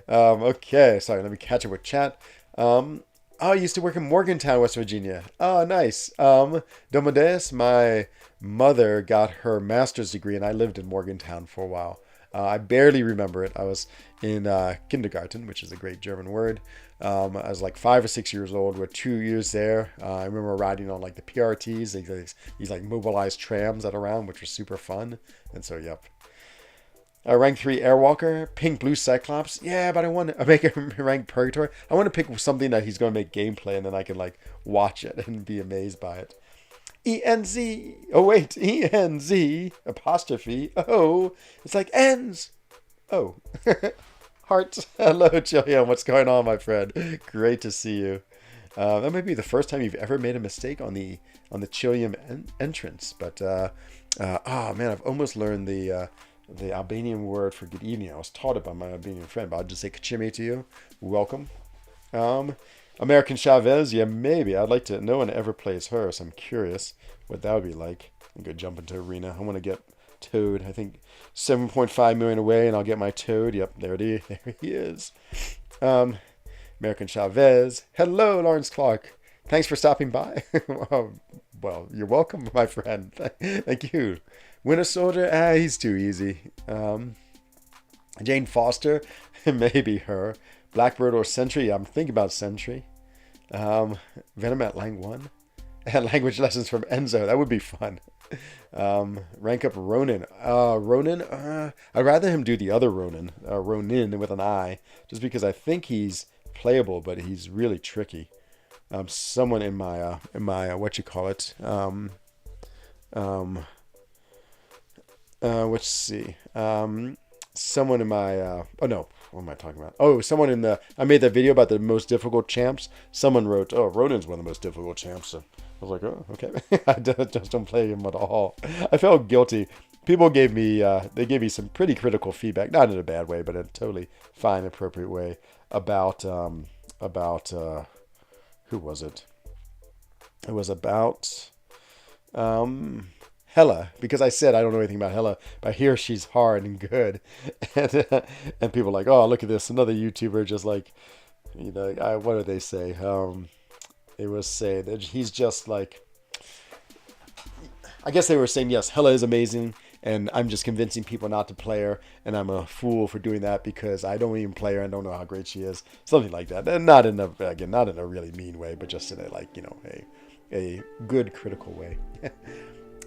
Okay, sorry, let me catch up with chat. I used to work in Morgantown, West Virginia. Oh, nice. Domodeus, my mother got her master's degree, and I lived in Morgantown for a while. I barely remember it. I was in kindergarten, which is a great German word. I was like 5 or 6 years old. We're 2 years there. I remember riding on like the PRTs, these like mobilized trams that are around, which was super fun. And so, yep. Rank 3 Airwalker, Pink Blue Cyclops. Yeah, but I want to make it rank Purgatory. I want to pick something that he's going to make gameplay, and then I can like watch it and be amazed by it. ENZ. Oh wait, ENZ apostrophe. Oh, it's like ends. Oh, heart. Hello, Jillian. What's going on, my friend? Great to see you. That might be the first time you've ever made a mistake on the Chilium entrance, but oh man, I've almost learned the Albanian word for good evening. I was taught it by my Albanian friend, but I'll just say kachimi to you. Welcome. American Chavez, yeah, maybe. I'd like to. No one ever plays her, so I'm curious what that would be like. I'm going to jump into Arena. I want to get Toad. I think 7.5 million away, and I'll get my Toad. Yep, there he is. American Chavez. Hello, Lawrence Clark. Thanks for stopping by. Well, you're welcome, my friend. Thank you. Winter Soldier, he's too easy. Jane Foster, maybe her. Blackbird or Sentry, I'm thinking about Sentry. Venom at Lang 1. And language lessons from Enzo, that would be fun. Rank up Ronin. Ronin, I'd rather him do the other Ronin, Ronin with an I, just because I think he's playable, but he's really tricky. Someone in my what you call it, let's see. Someone in my, oh no, what am I talking about? Oh, someone in the, I made that video about the most difficult champs. Someone wrote, oh, Ronin's one of the most difficult champs. So I was like, oh, okay. I just don't play him at all. I felt guilty. People gave me, they gave me some pretty critical feedback, not in a bad way, but in a totally fine, appropriate way about, who was it? It was about, Hella, because I said I don't know anything about Hella, but I hear she's hard and good, and people are like, oh, look at this, another YouTuber just like, you know, what did they say? They was saying that he's just like, I guess they were saying, yes, Hella is amazing, and I'm just convincing people not to play her, and I'm a fool for doing that because I don't even play her and don't know how great she is, something like that. And not in a really mean way, but just in a like, you know, a good critical way.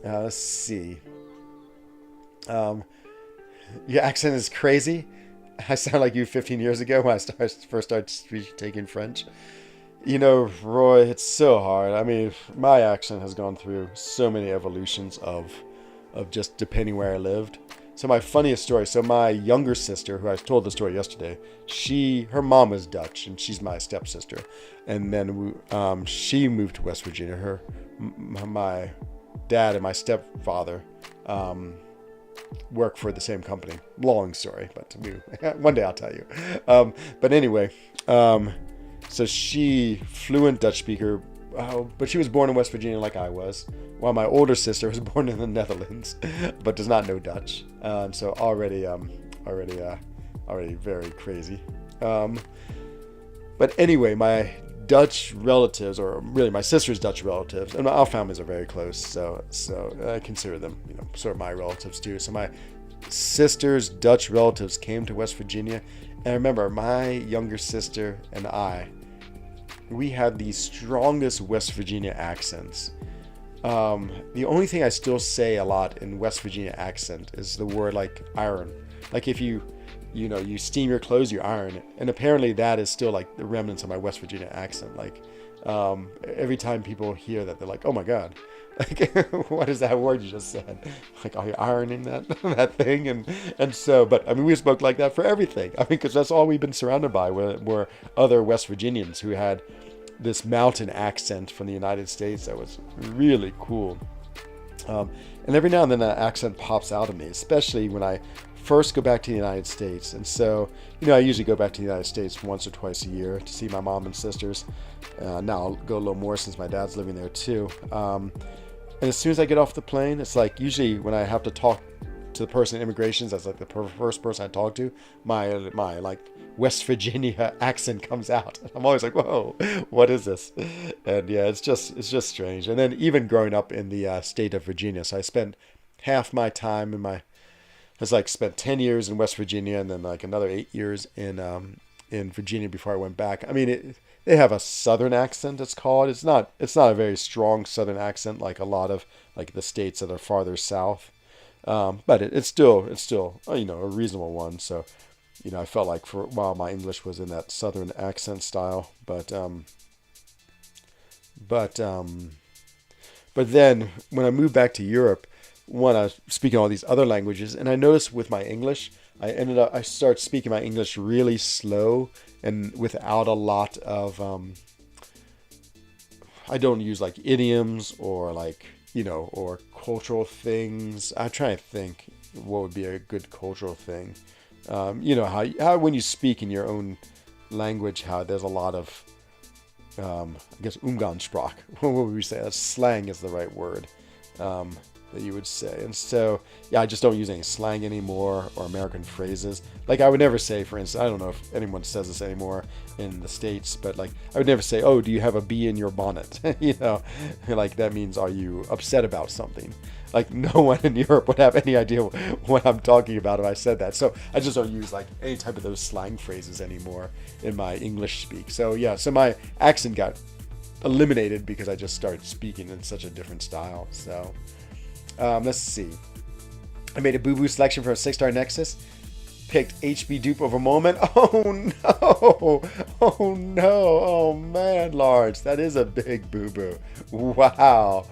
Let's see. Your accent is crazy. I sound like you 15 years ago when I first started taking French. You know, Roy, it's so hard. I mean, my accent has gone through so many evolutions of just depending where I lived. So my funniest story, so my younger sister, who I told the story yesterday, her mom was Dutch, and she's my stepsister. And then she moved to West Virginia. My dad and my stepfather work for the same company. Long story, but one day I'll tell you. But anyway, so she fluent Dutch speaker, but she was born in West Virginia like I was, while my older sister was born in the Netherlands, but does not know Dutch. So already very crazy. But anyway, my Dutch relatives, or really my sister's Dutch relatives, and our families are very close, so I consider them, you know, sort of my relatives too. So my sister's Dutch relatives came to West Virginia. And I remember my younger sister and we had the strongest West Virginia accents. The only thing I still say a lot in West Virginia accent is the word like iron. Like if you steam your clothes, you iron it. And apparently that is still like the remnants of my West Virginia accent. Like every time people hear that, they're like, oh my God, like, what is that word you just said? Like, are you ironing that thing? And so, but I mean, we spoke like that for everything. I mean, because that's all we've been surrounded by were other West Virginians who had this mountain accent from the United States that was really cool. And every now and then that accent pops out of me, especially when I first go back to the United States. And so, I usually go back to the United States once or twice a year to see my mom and sisters. Now I'll go a little more since my dad's living there too. And as soon as I get off the plane, it's like usually when I have to talk to the person in immigrations, that's like the first person I talk to, my like West Virginia accent comes out. I'm always like, whoa, what is this? And yeah, it's just strange. And then even growing up in the state of Virginia, so I spent half my time spent 10 years in West Virginia and then like another 8 years in Virginia before I went back. I mean, they have a Southern accent, it's called. It's not a very strong Southern accent like a lot of like the states that are farther south. But it's still a reasonable one. So, I felt like for a while my English was in that Southern accent style. But then when I moved back to Europe, I was speaking all these other languages, and I noticed with my English, I started speaking my English really slow and without a lot of, I don't use like idioms or like, or cultural things. I'm trying to think what would be a good cultural thing. How when you speak in your own language, how there's a lot of, I guess, Umgangssprach. What would we say? That's slang is the right word. That you would say. And so, yeah, I just don't use any slang anymore or American phrases. Like I would never say, for instance, I don't know if anyone says this anymore in the States, but like I would never say, oh, do you have a bee in your bonnet? Like that means, are you upset about something? Like no one in Europe would have any idea what I'm talking about if I said that. So I just don't use like any type of those slang phrases anymore in my English speak. So yeah, so my accent got eliminated because I just started speaking in such a different style. So let's see. I made a boo-boo selection for a 6-star Nexus. Picked HB Dupe over Moment. Oh no! Oh no! Oh man, Lawrence, that is a big boo-boo. Wow.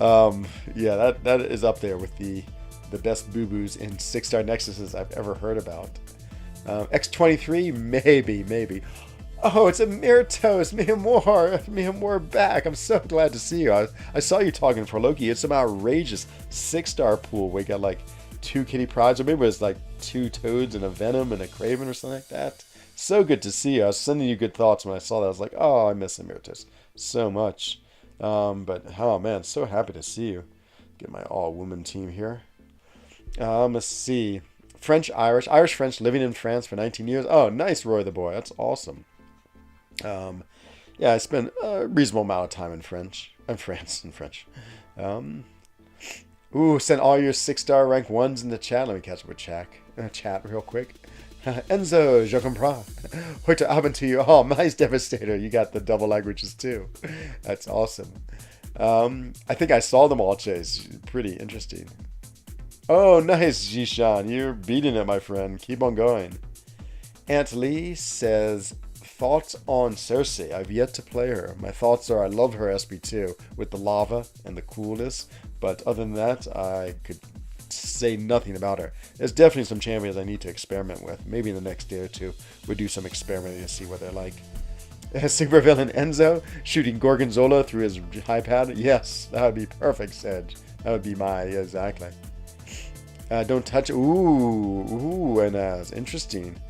Yeah, that is up there with the best boo-boos in 6-star Nexuses I've ever heard about. X23, maybe. Oh, it's a Myrtos, Mihimor back. I'm so glad to see you. I saw you talking for Loki. It's some outrageous 6-star pool where you got like 2 Kitty Prides, or maybe it was like 2 Toads and a Venom and a Craven or something like that. So good to see you. I was sending you good thoughts when I saw that. I was like, oh, I miss Myrtos so much. But oh man, so happy to see you. Get my all-woman team here. Let's see. Irish-French, living in France for 19 years. Oh, nice, Roy the Boy. That's awesome. Yeah, I spent a reasonable amount of time in France. Send all your 6-star rank 1s in the chat. Let me catch up with chat real quick. Enzo, je comprends. Heute Abend to you. Oh, nice, Devastator. You got the double languages too. That's awesome. I think I saw them all, Chase. Pretty interesting. Oh, nice, Jishan. You're beating it, my friend. Keep on going. Aunt Lee says, thoughts on Cersei. I've yet to play her. My thoughts are I love her SP2 with the lava and the coolness, but other than that, I could say nothing about her. There's definitely some champions I need to experiment with. Maybe in the next day or two, we'll do some experimenting to see what they're like. Supervillain Enzo shooting Gorgonzola through his high pad. Yes, that would be perfect, Sedge. That would be exactly. Don't touch. Ooh, and that's interesting.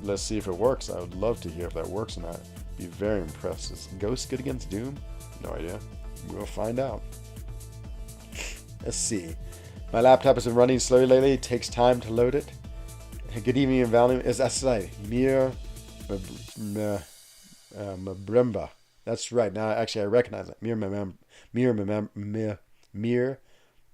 Let's see if it works. I would love to hear if that works or not. Be very impressed. Is Ghost good against Doom? No idea. We'll find out. Let's see. My laptop has been running slowly lately. It takes time to load it. Good evening and value. That's right. Mir Mabremba. That's right. Now, actually, I recognize it. Mir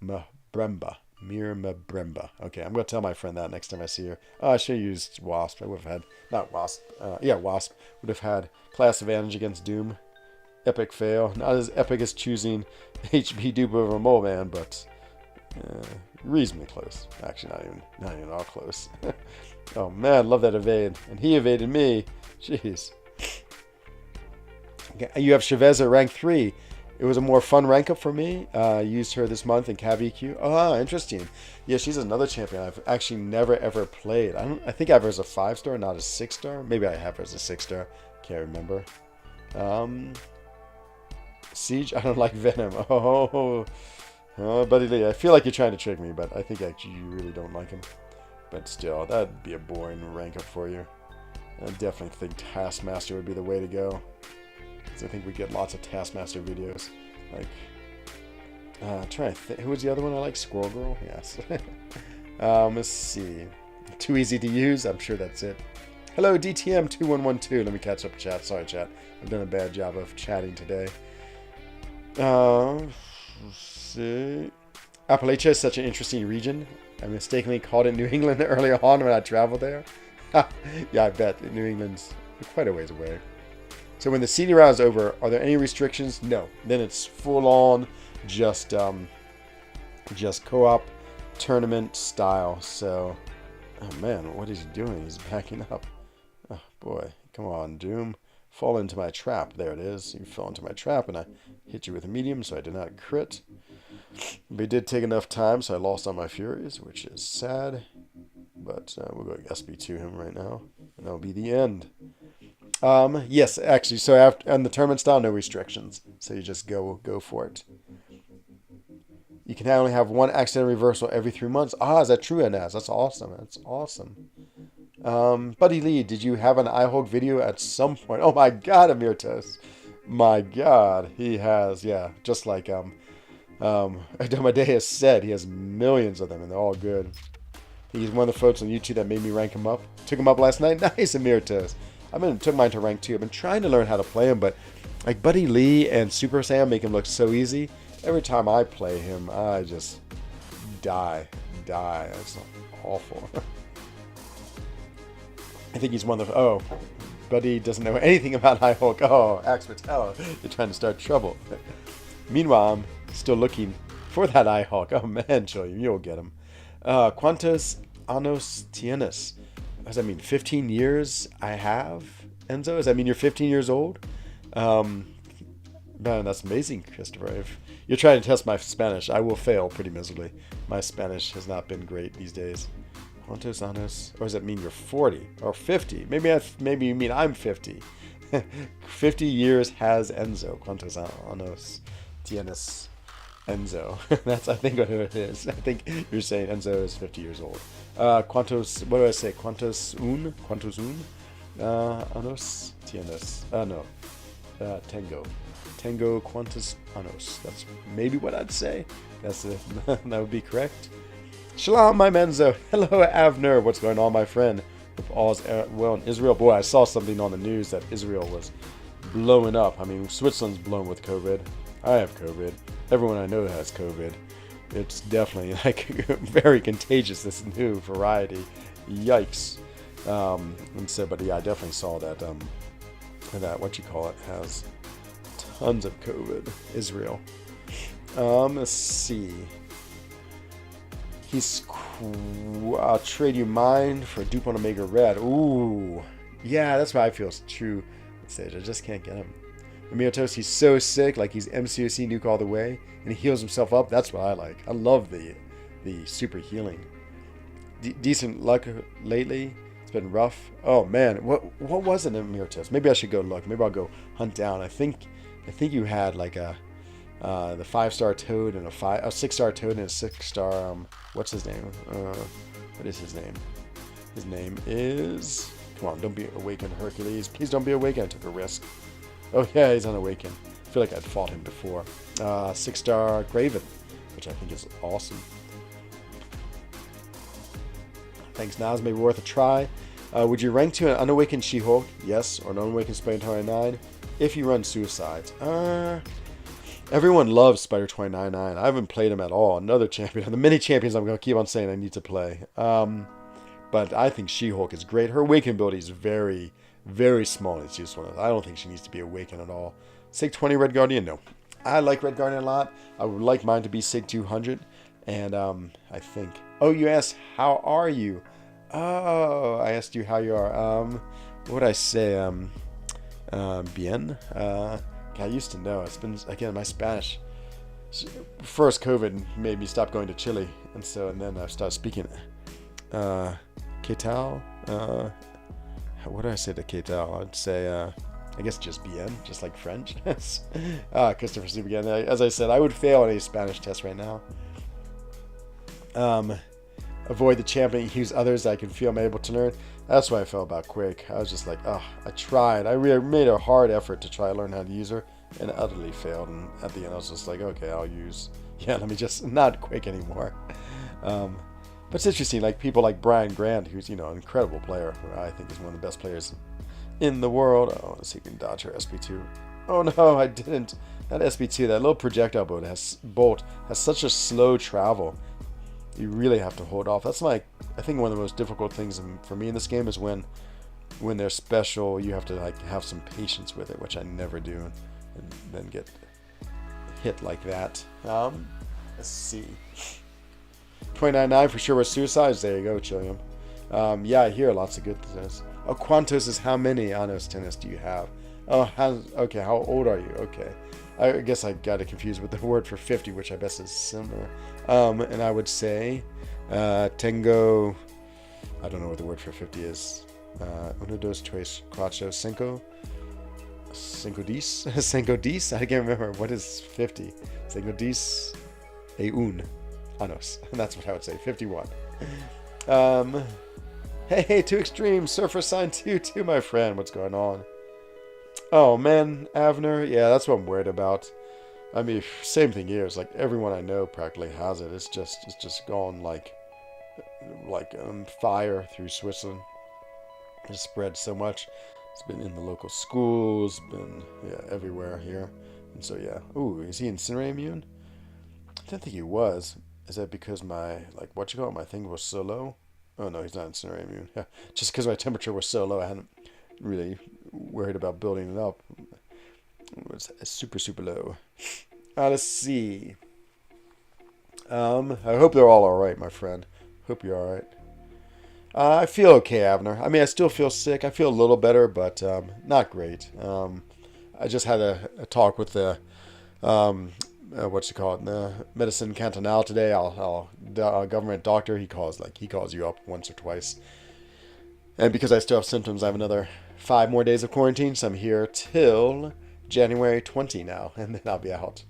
Mabremba. Mirmabremba. Okay, I'm going to tell my friend that next time I see her. Oh, I should have used Wasp. I would have had, not Wasp, yeah, Wasp. Would have had class advantage against Doom. Epic fail. Not as epic as choosing HP dupe over Mole Man, but reasonably close. Actually, not even all close. Oh man, love that evade. And he evaded me. Jeez. Okay, you have Chavez at rank 3. It was a more fun rank up for me. Used her this month in Cav EQ. Oh, interesting. Yeah, she's another champion I've actually never ever played. I think I have her as a 5-star, not a 6-star. Maybe I have her as a 6-star. Can't remember. Siege. I don't like Venom. Oh, Buddy Lee. I feel like you're trying to trick me, but I think actually you really don't like him. But still, that'd be a boring rank up for you. I definitely think Taskmaster would be the way to go. I think we get lots of Taskmaster videos. Like, trying to think. Who was the other one I like? Squirrel Girl? Yes. Let's see. Too easy to use? I'm sure that's it. Hello, DTM2112. Let me catch up chat. Sorry, chat. I've done a bad job of chatting today. Let's see. Appalachia is such an interesting region. I mistakenly called it New England earlier on when I traveled there. Yeah, I bet. New England's quite a ways away. So when the seeding round is over, are there any restrictions? No. Then it's full on, just co-op tournament style. So, oh man, what is he doing? He's backing up. Oh boy, come on, Doom, fall into my trap. There it is. You fell into my trap, and I hit you with a medium, so I did not crit. But it did take enough time, so I lost on my Furies, which is sad. But we'll go SB2 him right now, and that'll be the end. Yes, actually, so after on the tournament style, no restrictions. So you just go for it. You can only have one accidental reversal every 3 months. Ah, is that true, Anaz? That's awesome. That's awesome. Buddy Lee, did you have an iHulk video at some point? Oh my God, Amirtos. My God, he has. Yeah, just like Adomadeus said, he has millions of them, and they're all good. He's one of the folks on YouTube that made me rank him up. Took him up last night. Nice, Amirtos. Took mine to rank 2. I've been trying to learn how to play him, but like Buddy Lee and Super Sam make him look so easy. Every time I play him, I just die. It's awful. I think he's one of the... Oh, Buddy doesn't know anything about iHulk. Oh, Axe Patel, you're trying to start trouble. Meanwhile, I'm still looking for that iHulk. Oh man, Julian, you'll get him. ¿Cuántos años tienes? Does that mean 15 years I have, Enzo? Does that mean you're 15 years old? Man, that's amazing, Christopher. If you're trying to test my Spanish, I will fail pretty miserably. My Spanish has not been great these days. ¿Cuántos años? Or does that mean you're 40 or 50? Maybe you mean I'm 50. 50 years has Enzo. ¿Cuántos años tienes Enzo? That's, I think, what it is. I think you're saying Enzo is 50 years old. ¿Cuántos, what do I say? ¿Cuántos un años tienes? No. Tengo ¿cuántos años? That's maybe what I'd say. That's it. That would be correct. Shalom, my Menzo. Hello, Avner. What's going on, my friend? Hope all's well in Israel. Boy, I saw something on the news that Israel was blowing up. I mean, Switzerland's blown with COVID. I have COVID. Everyone I know has COVID. It's definitely like very contagious, this new variety. Yikes. And so, but yeah, I definitely saw that, has tons of COVID. Israel. Let's see. I'll trade you mine for a dupe on Omega Red. Ooh. Yeah, that's what I feel is true. I just can't get him. Amiotos, he's so sick, like he's MCOC nuke all the way, and he heals himself up. That's what I like. I love the super healing. Decent luck lately. It's been rough. Oh man, what was it in Amiotos? Maybe I should go look. Maybe I'll go hunt down. I think you had like the 5-star Toad and a 6-star Toad and a 6-star what's his name? What is his name? His name is... Come on, don't be awakened, Hercules. Please don't be awakened. I took a risk. Oh yeah, he's unawakened. I feel like I'd fought him before. 6-star Graven, which I think is awesome. Thanks, Nas. Maybe worth a try. Would you rank to an unawakened She-Hulk? Yes. Or an unawakened Spray 9 if you run suicides. Everyone loves Spider 299. I haven't played him at all. Another champion. The many champions I'm going to keep on saying I need to play. But I think She-Hulk is great. Her Awaken ability is very, very small. It's useful. I don't think she needs to be Awakened at all. Sig 20 Red Guardian? No. I like Red Guardian a lot. I would like mine to be Sig 200. And I think... Oh, you asked, how are you? Oh, I asked you how you are. What would I say? Bien? I used to know. It's been, again, my Spanish. First, COVID made me stop going to Chile. And then I started speaking ¿Qué tal? What do I say to ¿Qué tal? I'd say, I guess just bien, just like French. Christopher Steve again. As I said, I would fail any Spanish test right now. Avoid the champion, use others I can feel I'm able to learn. That's what I felt about Quake. I was just like, oh, I tried. I really made a hard effort to try to learn how to use her, and utterly failed. And at the end, I was just like, okay, I'll use... Yeah, let me just not Quake anymore. But it's interesting, like people like Brian Grant, who's, an incredible player, who I think is one of the best players in the world. Oh, let's see if we can dodge her SP2. Oh no, I didn't. That SP2, that little projectile bolt has such a slow travel. You really have to hold off. That's I think one of the most difficult things for me in this game is when they're special, you have to have some patience with it, which I never do, and then get hit like that. Let's see. 299 for sure with suicides. There you go, Chilliam. Yeah, I hear lots of good things. Oh, Quantos is how many Anos tennis do you have? Oh, okay, how old are you? Okay. I guess I got it confused with the word for 50, which I guess is similar. And I would say, tengo, I don't know what the word for 50 is. Uno, dos, tres, cuatro, cinco. Cinco dis? Cinco dis? I can't remember. What is 50? Cinco dis e un anos. That's what I would say. 51. Hey, Too Extreme. Surfer Sign 2, my friend. What's going on? Oh, man, Avner. Yeah, that's what I'm worried about. I mean, same thing here. It's like everyone I know practically has it. It's just gone like fire through Switzerland. It's spread so much. It's been in the local schools, been everywhere here. And so yeah. Ooh, is he incinerate immune? I didn't think he was. Is that because my my thing was so low? Oh no, he's not incinerate immune. Yeah, just because my temperature was so low, I hadn't really worried about building it up. It was super, super low. Let's see. I hope they're all alright, my friend. Hope you're alright. I feel okay, Avner. I mean, I still feel sick. I feel a little better, but not great. I just had a talk with the, the medicine cantonal today. Government doctor. He calls you up once or twice. And because I still have symptoms, I have another 5 more days of quarantine. So I'm here till January 20 now, and then I'll be out.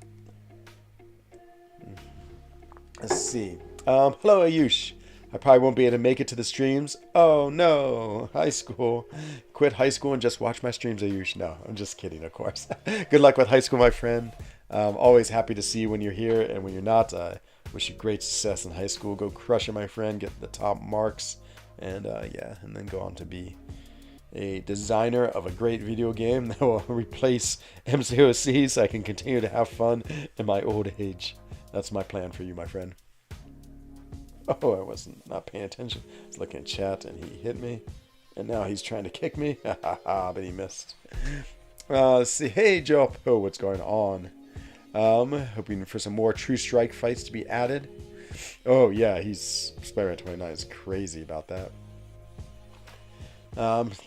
Let's see. Hello, Ayush. I probably won't be able to make it to the streams. Oh, no. High school. Quit high school and just watch my streams, Ayush. No, I'm just kidding, of course. Good luck with high school, my friend. Always happy to see you when you're here, and when you're not, wish you great success in high school. Go crush it, my friend. Get the top marks. And, and then go on to be a designer of a great video game that will replace MCOC so I can continue to have fun in my old age. That's my plan for you, my friend. Oh, I wasn't not paying attention. I was looking at chat and he hit me. And now he's trying to kick me. But he missed. Let's see. Hey, Joe. Oh, what's going on? Hoping for some more True Strike fights to be added. Oh, yeah. Spider-Man 29 is crazy about that.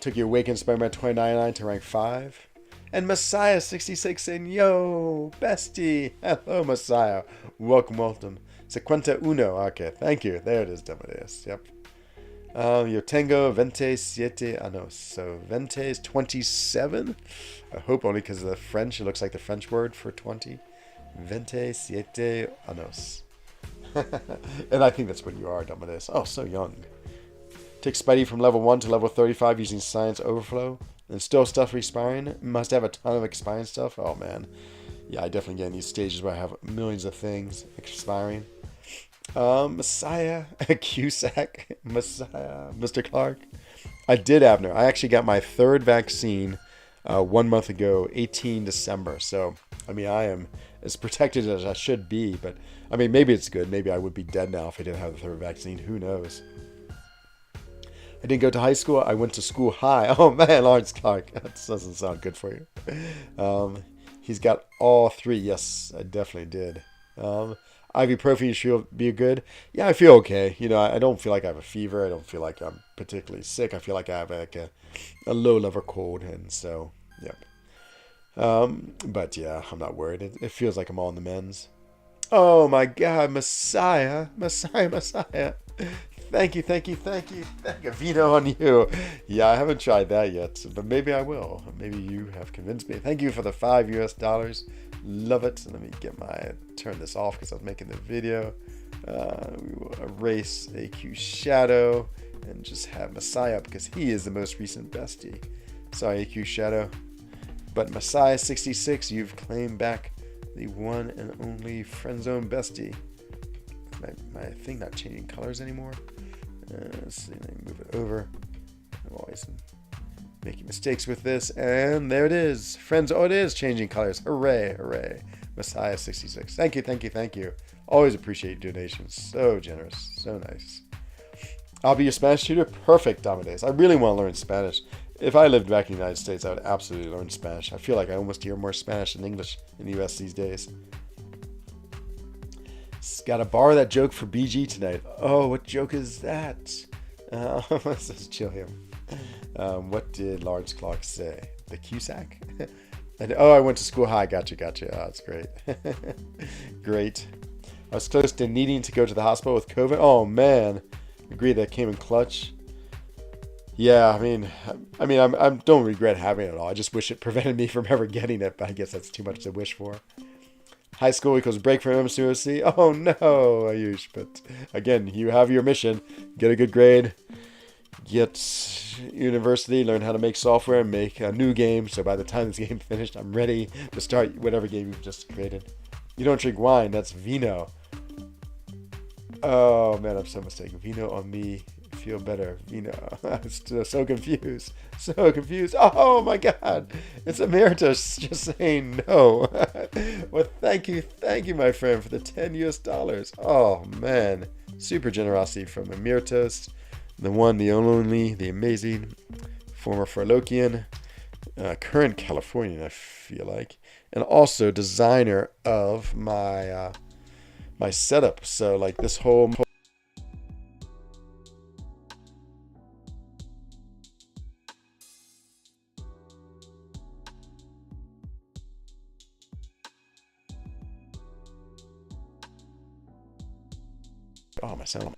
Took you Awakened Spider-Man 299 to rank 5. And Messiah 66 saying, yo, bestie. Hello, Messiah. Welcome. Secuenta uno. Okay, thank you. There it is, Demodeus. Yep. Yo tengo 27 años. So 20 is 27. I hope only because of the French. It looks like the French word for 20. 27 años. And I think that's what you are, Demodeus. Oh, so young. Take Spidey from level 1 to level 35 using Science Overflow. And still stuff expiring. Must have a ton of expiring stuff. Oh, man. Yeah, I definitely get in these stages where I have millions of things expiring. Messiah, Cusack, Messiah, Mr. Clark. I did, Abner. I actually got my 3rd vaccine 1 month ago, 18 December. So, I mean, I am as protected as I should be. But I mean, maybe it's good. Maybe I would be dead now if I didn't have the third vaccine. Who knows? I didn't go to high school. I went to school high. Oh man, Lawrence Clark. That doesn't sound good for you. He's got all three. Yes, I definitely did. Ibuprofen should be good. Yeah, I feel okay. You know, I don't feel like I have a fever. I don't feel like I'm particularly sick. I feel like I have like a low level cold, and so yep. But yeah, I'm not worried. It feels like I'm on the mends. Oh my God, Messiah, Messiah, Messiah. Thank you, thank you, thank you, thank you. Vino on you. Yeah, I haven't tried that yet, but maybe I will. Maybe you have convinced me. Thank you for the $5 US. Love it. Let me turn this off because I was making the video. We will erase AQ Shadow and just have Messiah up because he is the most recent bestie. Sorry, AQ Shadow. But Messiah 66, you've claimed back the one and only frENZONE bestie. My thing not changing colors anymore. Let's see, let me move it over. I'm always making mistakes with this, and there it is. Friends, oh, it is changing colors. Hooray, hooray. Messiah 66. Thank you, thank you, thank you. Always appreciate donations. So generous, so nice. I'll be your Spanish tutor. Perfect, Amadeus. I really want to learn Spanish. If I lived back in the United States, I would absolutely learn Spanish. I feel like I almost hear more Spanish than English in the US these days. Got to borrow that joke for BG tonight. Oh, what joke is that? Let's just chill him. What did Large Clock say? The Cusack? I went to school high. Gotcha. Oh, that's great. Great. I was close to needing to go to the hospital with COVID. Oh, man. Agree that came in clutch. Yeah, I mean, I don't regret having it at all. I just wish it prevented me from ever getting it, but I guess that's too much to wish for. High school equals break from MCOC. Oh no, Ayush. But again, you have your mission. Get a good grade. Get university. Learn how to make software and make a new game. So by the time this game finished, I'm ready to start whatever game you've just created. You don't drink wine. That's vino. Oh man, I'm so mistaken. Vino on me. Feel better. Vino. I'm still so confused. So confused. Oh my God. It's Emeritus just saying no. Well, thank you, my friend, for the $10 US. Oh man. Super generosity from Emeritus. The one, the only, the amazing, former Farlokian, current Californian, I feel like, and also designer of my my setup. So like this whole my sound.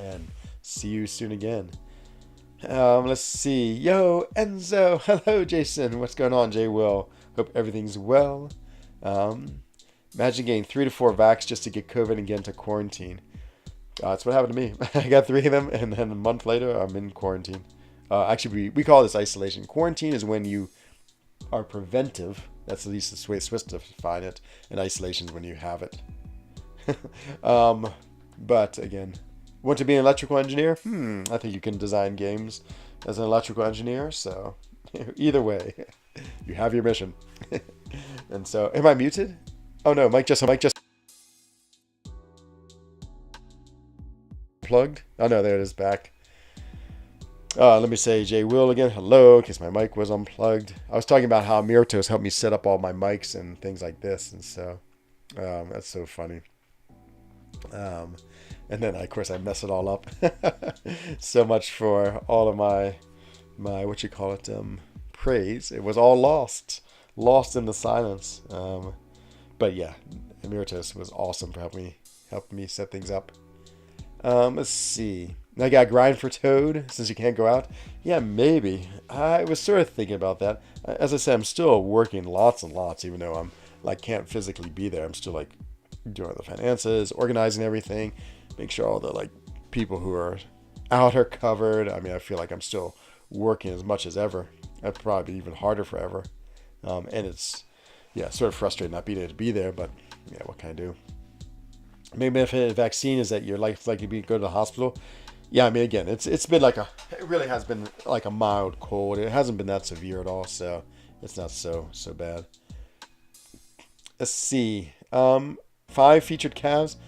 And see you soon again. Let's see. Yo, Enzo. Hello, Jason. What's going on, Jay Will? Hope everything's well. Imagine getting 3 to 4 vax just to get COVID and get into quarantine. That's what happened to me. I got 3 of them, and then a month later, I'm in quarantine. Actually, we call this isolation. Quarantine is when you are preventive. That's at least the way it's supposed to define it. And isolation is when you have it. But again, want to be an electrical engineer? I think you can design games as an electrical engineer. So either way, you have your mission. And so, am I muted? Oh no, Mike just plugged. Oh no, there it is, back. Let me say Jay Will again. Hello, in case my mic was unplugged. I was talking about how Miritos helped me set up all my mics and things like this, and so that's so funny. And then of course I mess it all up. So much for all of my what you call it, praise. It was all lost in the silence. But yeah, Emeritus was awesome for helping me set things up. Let's see. I got grind for Toad since you can't go out. Yeah, maybe. I was sort of thinking about that. As I said, I'm still working lots and lots, even though I'm like can't physically be there. I'm still like doing the finances, organizing everything, make sure all the like people who are out are covered. I mean, I feel like I'm still working as much as ever. I'd probably be even harder forever. And it's sort of frustrating not being able to be there, but yeah, what can I do? Maybe if a vaccine is that you're likely to go to the hospital. Yeah, I mean, again, it's been like it really has been like a mild cold. It hasn't been that severe at all, so it's not so bad. Let's see. 5 featured calves,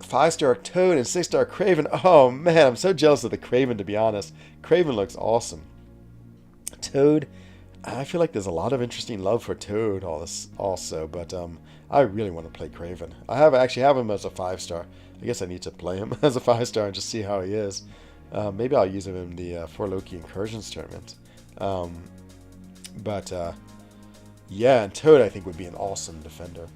5-star Toad, and 6-star Craven. Oh man, I'm so jealous of the Craven, to be honest. Craven looks awesome. Toad, I feel like there's a lot of interesting love for Toad also, but I really want to play Craven. Actually have him as a 5-star. I guess I need to play him as a 5-star and just see how he is. Maybe I'll use him in the For Loki Incursions tournament. But yeah, and Toad I think would be an awesome defender.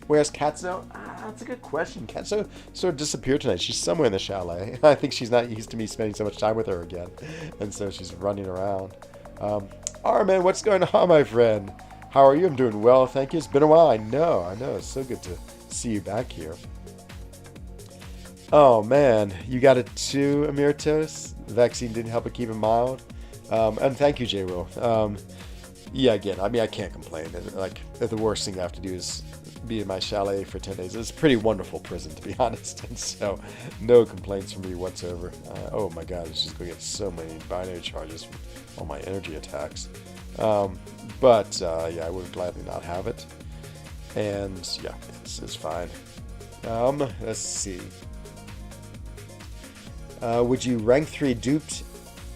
Whereas Katso, that's a good question. Katso sort of disappeared tonight. She's somewhere in the chalet. I think she's not used to me spending so much time with her again, and so she's running around. Armin, what's going on, my friend? How are you? I'm doing well, thank you. It's been a while. I know. It's so good to see you back here. Oh man, you got it too, Emeritus. The vaccine didn't help it keep it mild. And thank you, J-Will. Yeah, again, I mean, I can't complain. Like, the worst thing I have to do is be in my chalet for 10 days. It's a pretty wonderful prison, to be honest. And so, no complaints from me whatsoever. Oh my god, it's just going to get so many binary charges from all my energy attacks. But yeah, I would gladly not have it. And yeah, it's fine. Let's see. Would you rank 3 duped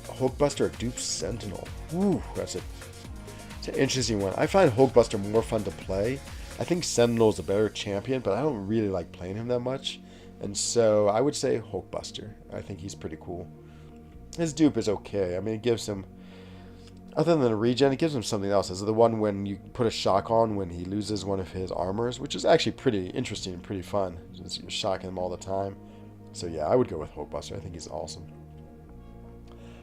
Hulkbuster or duped Sentinel? Ooh, it's an interesting one. I find Hulkbuster more fun to play. I think Sentinel is a better champion, but I don't really like playing him that much. And so I would say Hulkbuster. I think he's pretty cool. His dupe is okay. I mean, it gives him, other than a regen, it gives him something else. It's the one when you put a shock on when he loses one of his armors, which is actually pretty interesting and pretty fun, since you're shocking him all the time. So yeah, I would go with Hulkbuster. I think he's awesome.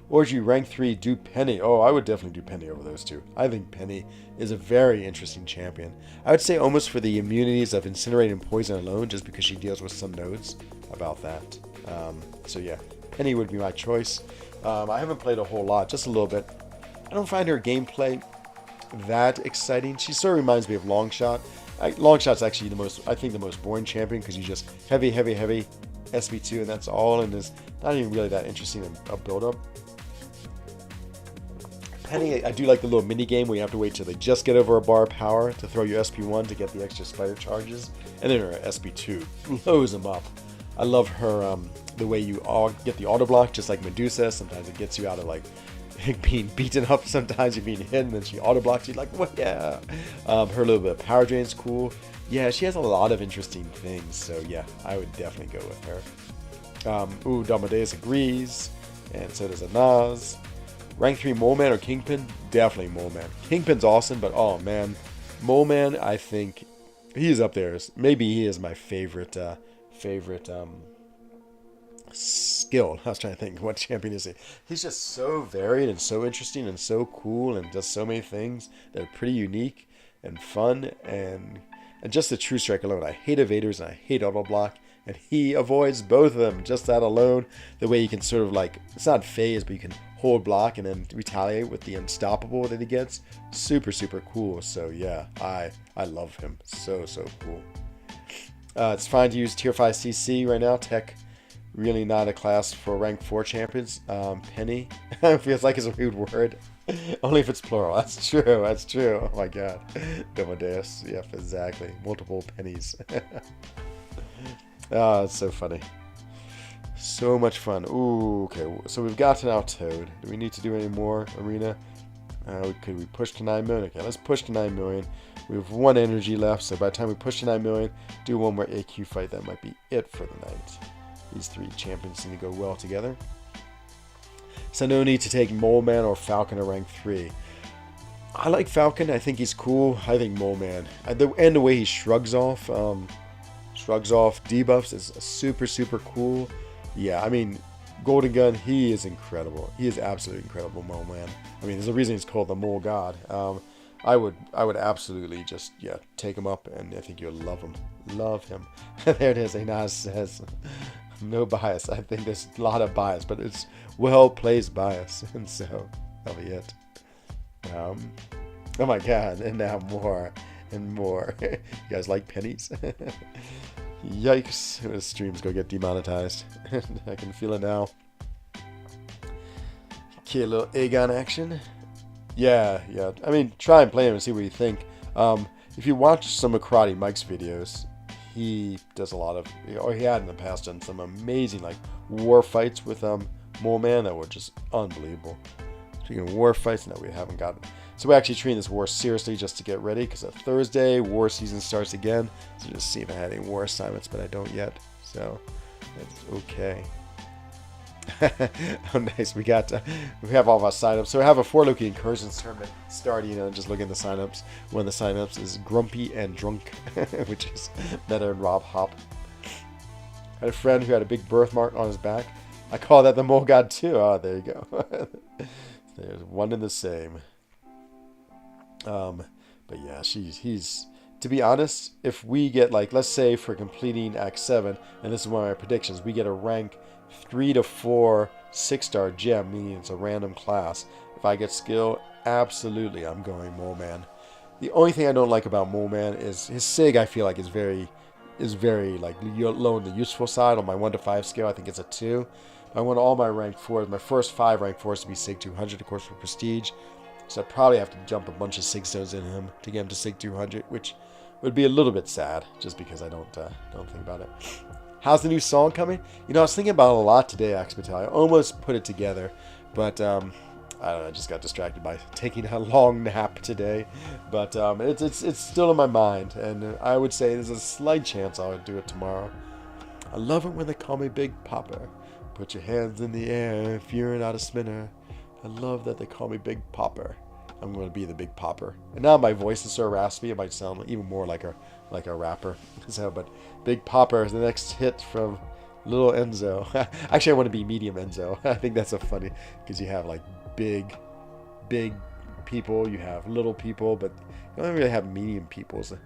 Or would you rank 3 do Penny? Oh, I would definitely do Penny over those two. I think Penny is a very interesting champion. I would say almost for the immunities of Incinerate and Poison alone, just because she deals with some nodes about that. So yeah, Penny would be my choice. I haven't played a whole lot, just a little bit. I don't find her gameplay that exciting. She sort of reminds me of Longshot. Longshot's actually the most boring champion, because you just heavy SB2 and that's all, and is not even really that interesting a build-up. Penny, I do like the little mini game where you have to wait till they just get over a bar of power to throw your SP1 to get the extra spider charges, and then her SP2 blows them up. I love her, the way you all get the auto block, just like Medusa. Sometimes it gets you out of like being beaten up, sometimes you're being hit, and then she auto blocks you, like, what? Yeah. Her little bit of power drain is cool. Yeah, she has a lot of interesting things, so yeah, I would definitely go with her. Dalmadeus agrees, and so does Anaz. Rank 3 Mole Man or Kingpin? Definitely Mole Man. Kingpin's awesome, but oh man, Mole Man, I think he's up there. Maybe he is my favorite skill. I was trying to think, what champion is he? He's just so varied and so interesting and so cool and does so many things that are pretty unique and fun, and just the True Strike alone. I hate evaders and I hate auto block, and he avoids both of them. Just that alone, the way you can sort of like, it's not phase, but you can hold block and then retaliate with the unstoppable that he gets. Super cool. So yeah, I love him. So cool. It's fine to use tier 5 CC right now. Tech, really not a class for rank 4 champions. Penny feels like it's a weird word. Only if it's plural. That's true. Oh my god. Domodeus. Yep, exactly. Multiple pennies. It's so funny. So much fun. Ooh, okay. So we've got now Toad. Do we need to do any more arena? Could we push to 9 million? Okay, let's push to 9 million. We have 1 energy left, so by the time we push to 9 million, do one more AQ fight. That might be it for the night. These 3 champions seem to go well together. So no need to take Mole Man or Falcon to rank 3. I like Falcon. I think he's cool. I think Mole Man. And the way he shrugs off debuffs is super cool. Yeah, I mean, Golden Gun, he is incredible. He is absolutely incredible, Mole Man. I mean, there's a reason he's called the Mole God. I would absolutely just, yeah, take him up, and I think you'll love him. Love him. There it is. Anaz says, no bias. I think there's a lot of bias, but it's well-placed bias, and so that'll be it. Oh my god, and now more and more. You guys like pennies? Yikes. This stream's gonna get demonetized. I can feel it now. Okay, a little Aegon action. Yeah. I mean, try and play him and see what you think. If you watch some of Karate Mike's videos, he does a lot of, or he had in the past done some amazing like war fights with Mole Man that were just unbelievable. Speaking of war fights, no, we haven't gotten. So we're actually treating this war seriously just to get ready, because Thursday war season starts again. So just see if I had any war assignments, but I don't yet. So that's okay. Oh, nice. We have all of our signups. So we have a 4-Loki Incursions tournament starting, and just looking at the signups. One of the signups is Grumpy and Drunk, which is Meta and Rob Hop. I had a friend who had a big birthmark on his back. I call that the Mole God too. Oh, there you go. There's one and the same. But yeah, he's to be honest, if we get, like, let's say for completing Act 7, and this is one of my predictions, we get a rank 3 to 4 6-star gem, meaning it's a random class. If I get skill, absolutely I'm going Mole Man. The only thing I don't like about Mole Man is his SIG. I feel like is very like low on the useful side. On my 1 to 5 scale, I think it's a 2. I want all my rank 4s, my first 5 rank 4s to be SIG 200, of course, for prestige. So I'd probably have to jump a bunch of SIG stones in him to get him to SIG 200, which would be a little bit sad, just because I don't think about it. How's the new song coming? You know, I was thinking about it a lot today, Axpatel. I almost put it together, but I don't know, I just got distracted by taking a long nap today. But it's still in my mind, and I would say there's a slight chance I'll do it tomorrow. I love it when they call me Big Popper. Put your hands in the air if you're not a spinner. I love that they call me Big Popper. I'm going to be the Big Popper. And now my voice is so raspy, it might sound even more like a rapper. So, but Big Popper is the next hit from Little Enzo. Actually, I want to be Medium Enzo. I think that's so funny, because you have like big people, you have little people, but you don't really have medium people. So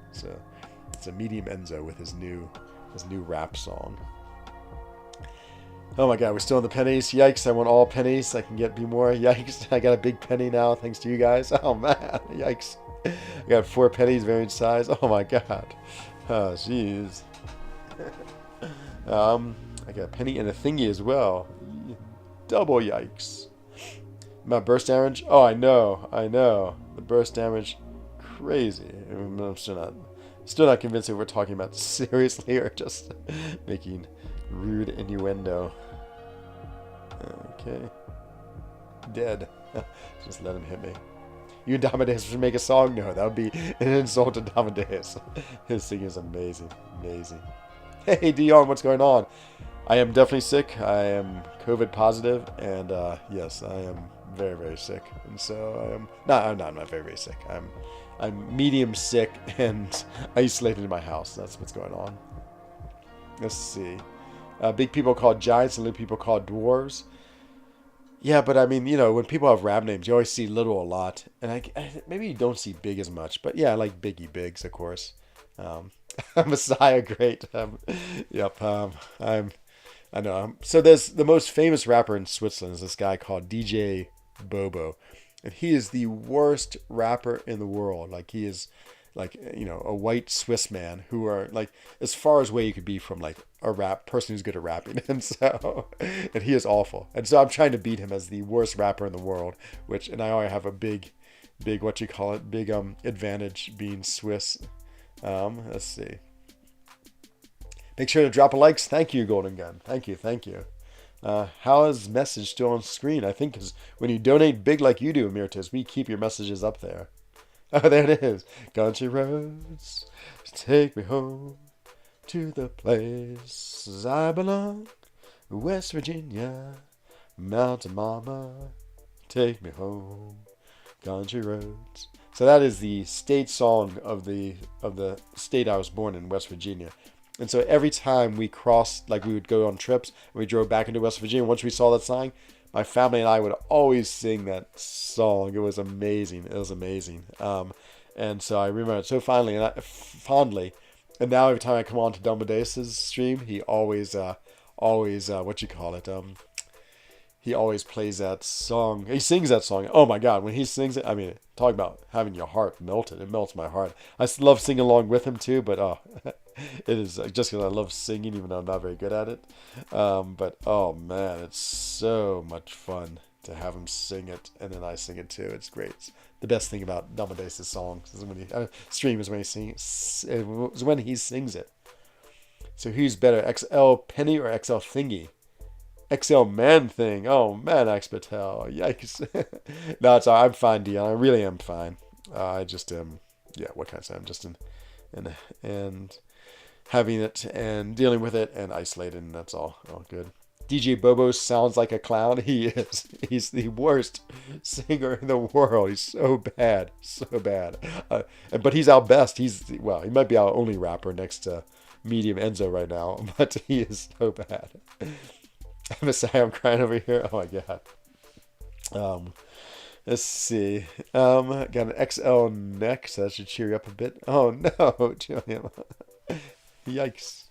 it's a Medium Enzo with his new rap song. Oh my god, we're still in the pennies. Yikes, I want all pennies. I can be more. Yikes, I got a big penny now thanks to you guys. Oh man, yikes. I got 4 pennies, variant size. Oh my god. Oh, jeez. I got a penny and a thingy as well. Double yikes. My burst damage? Oh, I know. The burst damage, crazy. I'm still not convinced if we're talking about seriously or just making rude innuendo. Okay. Dead. Just let him hit me. You and Damadeus should make a song? No, that would be an insult to Damadeus. His singing is amazing. Amazing. Hey, Dion, what's going on? I am definitely sick. I am COVID positive, and yes, I am very, very sick. And so I'm not very, very sick. I'm medium sick and isolated in my house. That's what's going on. Let's see. Big people called giants and little people called dwarves. Yeah, but I mean, you know, when people have rap names, you always see little a lot. And maybe you don't see big as much. But yeah, I like Biggie Biggs, of course. Messiah, great. Yep. I know. So there's the most famous rapper in Switzerland is this guy called DJ Bobo. And he is the worst rapper in the world. Like, he is, like, you know, a white Swiss man who are, like, as far as away you could be from, like, a rap person who's good at rapping. And he is awful. And so I'm trying to beat him as the worst rapper in the world, and I already have a big advantage being Swiss. Let's see. Make sure to drop a like. Thank you, Golden Gun. Thank you. How is message still on screen? I think because when you donate big like you do, Mirtis, we keep your messages up there. Oh, there it is. Country roads, take me home to the place I belong. West Virginia, Mountain Mama, take me home. Country roads. So that is the state song of the state I was born in, West Virginia. And so every time we crossed, like we would go on trips, and we drove back into West Virginia, once we saw that sign, my family and I would always sing that song. It was amazing. And so I remember it so fondly. And now every time I come on to Dumbadeus' stream, he always he always plays that song. He sings that song. Oh my God, when he sings it, I mean, talk about having your heart melted. It melts my heart. I love singing along with him too, but It is just because I love singing, even though I'm not very good at it. But oh man, it's so much fun to have him sing it, and then I sing it too. It's great. It's the best thing about Amadeus' songs is when he stream is when he sings. Is when he sings it. So who's better, XL Penny or XL Thingy? XL Man Thing. Oh man, Axe Patel. Yikes. No, it's all right. I'm fine, Dion. I really am fine. I just yeah. What can I say? I'm just in and having it and dealing with it and isolated, and that's all. All good. DJ Bobo sounds like a clown. He is. He's the worst singer in the world. He's so bad, so bad. But he's our best. He might be our only rapper next to Medium Enzo right now, but he is so bad. Messiah, I'm crying over here. Oh my god. Let's see. Got an XL neck, so that should cheer you up a bit. Oh no, Julian. Yikes.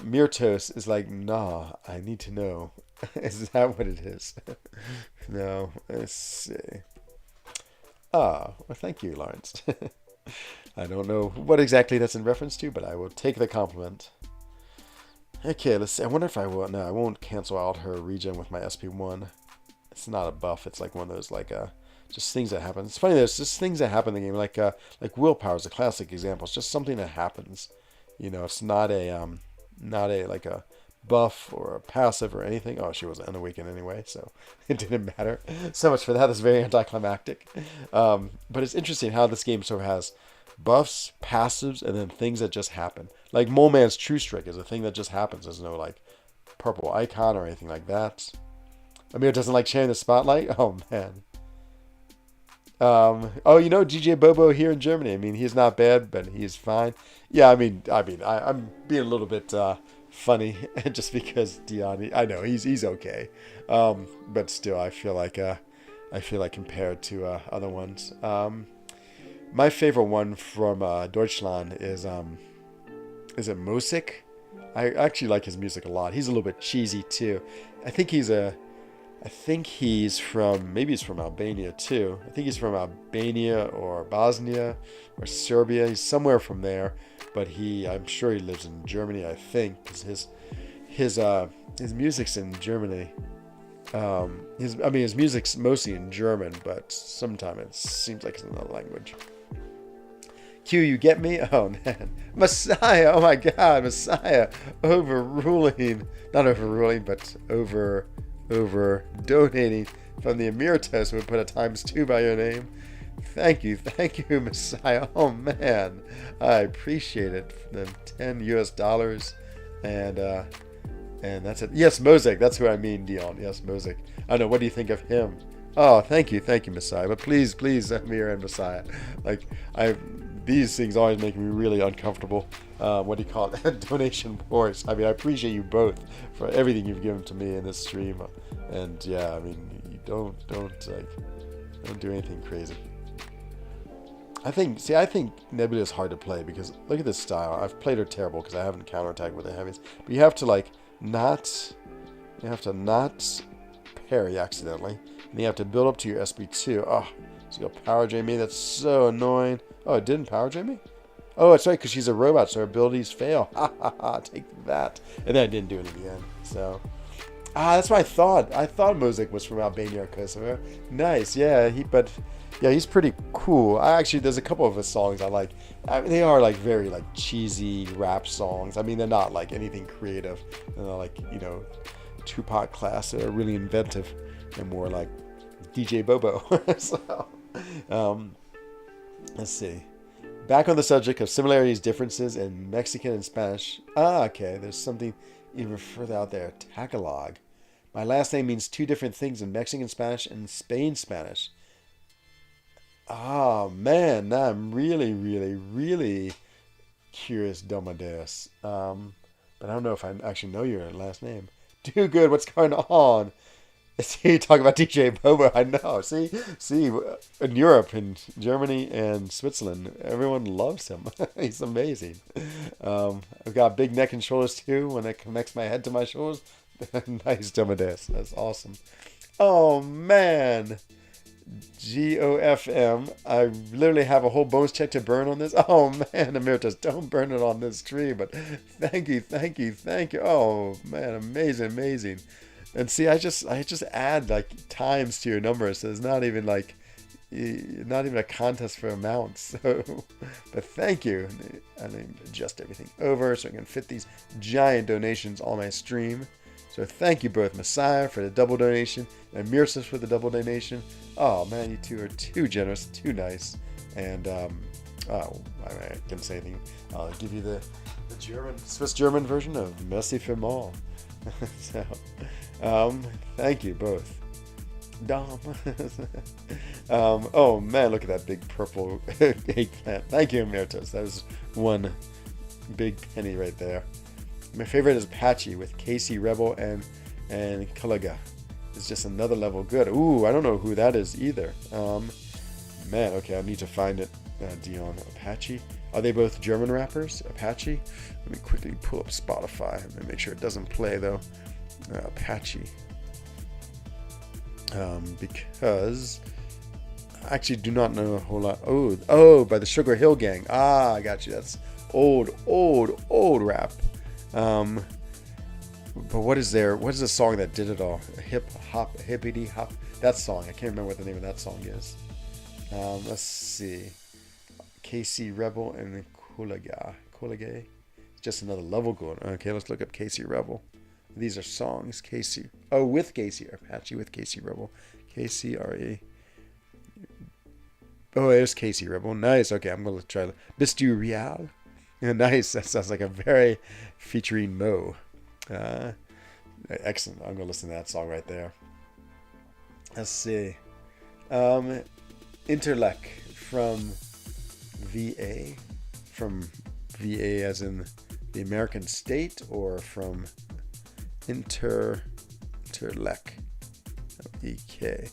Myrtos is like, nah, I need to know. Is that what it is? No, let's see. Well, thank you, Lawrence. I don't know what exactly that's in reference to, but I will take the compliment. Okay, let's see. I wonder if I will. No, I won't cancel out her regen with my SP1. It's not a buff. It's like one of those just things that happen. It's funny. There's just things that happen in the game. Like willpower is a classic example. It's just something that happens. You know, it's not a like a buff or a passive or anything. Oh, she was unawakened anyway, so it didn't matter. So much for that. It's very anticlimactic. But it's interesting how this game sort of has buffs, passives, and then things that just happen. Like Mole Man's True Strike is a thing that just happens. There's no like purple icon or anything like that. Amir doesn't like sharing the spotlight. Oh man. DJ Bobo here in Germany. I mean, he's not bad, but he's fine. Yeah, I'm being a little bit funny just because Dion. I know he's okay, but still, I feel like compared to other ones, my favorite one from Deutschland is it MCOC? I actually like his music a lot. He's a little bit cheesy too. I think he's from Albania too. I think he's from Albania or Bosnia or Serbia. He's somewhere from there, but I'm sure he lives in Germany. I think because his music's in Germany. His music's mostly in German, but sometimes it seems like it's another language. Q, you get me? Oh man, Messiah! Oh my God, Messiah! Not overruling, but over donating from the Emeritus would put a ×2 by your name. Thank you, Messiah. Oh man, I appreciate it. The $10 and that's it. Yes, Mosaic. That's who I mean, Dion. Yes, Mosaic. I don't know. What do you think of him? Oh, thank you, Messiah. But please, Amir and Messiah. These things always make me really uncomfortable. What do you call it? Donation wars. I mean, I appreciate you both for everything you've given to me in this stream. And yeah, I mean, you don't do anything crazy. I think Nebula is hard to play because look at this style. I've played her terrible because I haven't counterattacked with the heavies. But you have to not parry accidentally, and you have to build up to your SB2. Oh, so you'll power drain me. That's so annoying. Oh, it didn't power drain me? Oh, that's right, because she's a robot, so her abilities fail. Ha ha ha, take that. And then I didn't do it in the end. So, that's what I thought. I thought Mosaic was from Albania or Kosovo. Nice, yeah. He's pretty cool. There's a couple of his songs I like. They are like very like cheesy rap songs. I mean, they're not like anything creative. They're not like, Tupac class. They're really inventive and more like DJ Bobo. So, let's see. Back on the subject of similarities, differences in Mexican and Spanish. Okay. There's something even further out there. Tagalog. My last name means two different things in Mexican Spanish and Spain Spanish. Oh, man. Now I'm really, really, really curious, Domadeus. But I don't know if I actually know your last name. Do good. What's going on? See, talk about DJ Bobo. I know. See, in Europe, in Germany and Switzerland, everyone loves him. He's amazing. I've got big neck and shoulders too. When it connects my head to my shoulders, nice, Domadeus. That's awesome. Oh man, GOFM. I literally have a whole bonus check to burn on this. Oh man, Emeritus, don't burn it on this stream. But thank you, thank you, thank you. Oh man, amazing, amazing. And see, I just add like times to your numbers, so it's not even a contest for amounts. So, but thank you. And then adjust everything over so I can fit these giant donations on my stream. So thank you both, Messiah for the double donation and Mirsus for the double donation. Oh man, you two are too generous, too nice. And oh, I can't say anything. I'll give you the Swiss German version of Merci vielmals. So, thank you both. Dom. Oh man, look at that big purple eggplant. Thank you, Emeritus. That was one big penny right there. My favorite is Apache with Casey Rebel and Kalaga. It's just another level good. Ooh, I don't know who that is either. Man, okay, I need to find it. Dion, Apache. Are they both German rappers? Apache? Let me quickly pull up Spotify and make sure it doesn't play though. Apache. Because I actually do not know a whole lot. Oh, by the Sugar Hill Gang. Ah, I got you. That's old rap. But what is the song that did it all? Hip hop, hippity hop. That song. I can't remember what the name of that song is. Let's see. Casey Rebel and Kulage. Just another level going. Okay, let's look up Casey Rebel. These are songs. Casey. Oh, with Casey. Apache with Casey Rebel. KCRA. Oh, there's Casey Rebel. Nice. Okay, I'm going to try Bistu Real. Nice. That sounds like a very featuring Mo. Excellent. I'm going to listen to that song right there. Let's see. Interlec from VA. From VA as in the American state, or from Interlec. EK.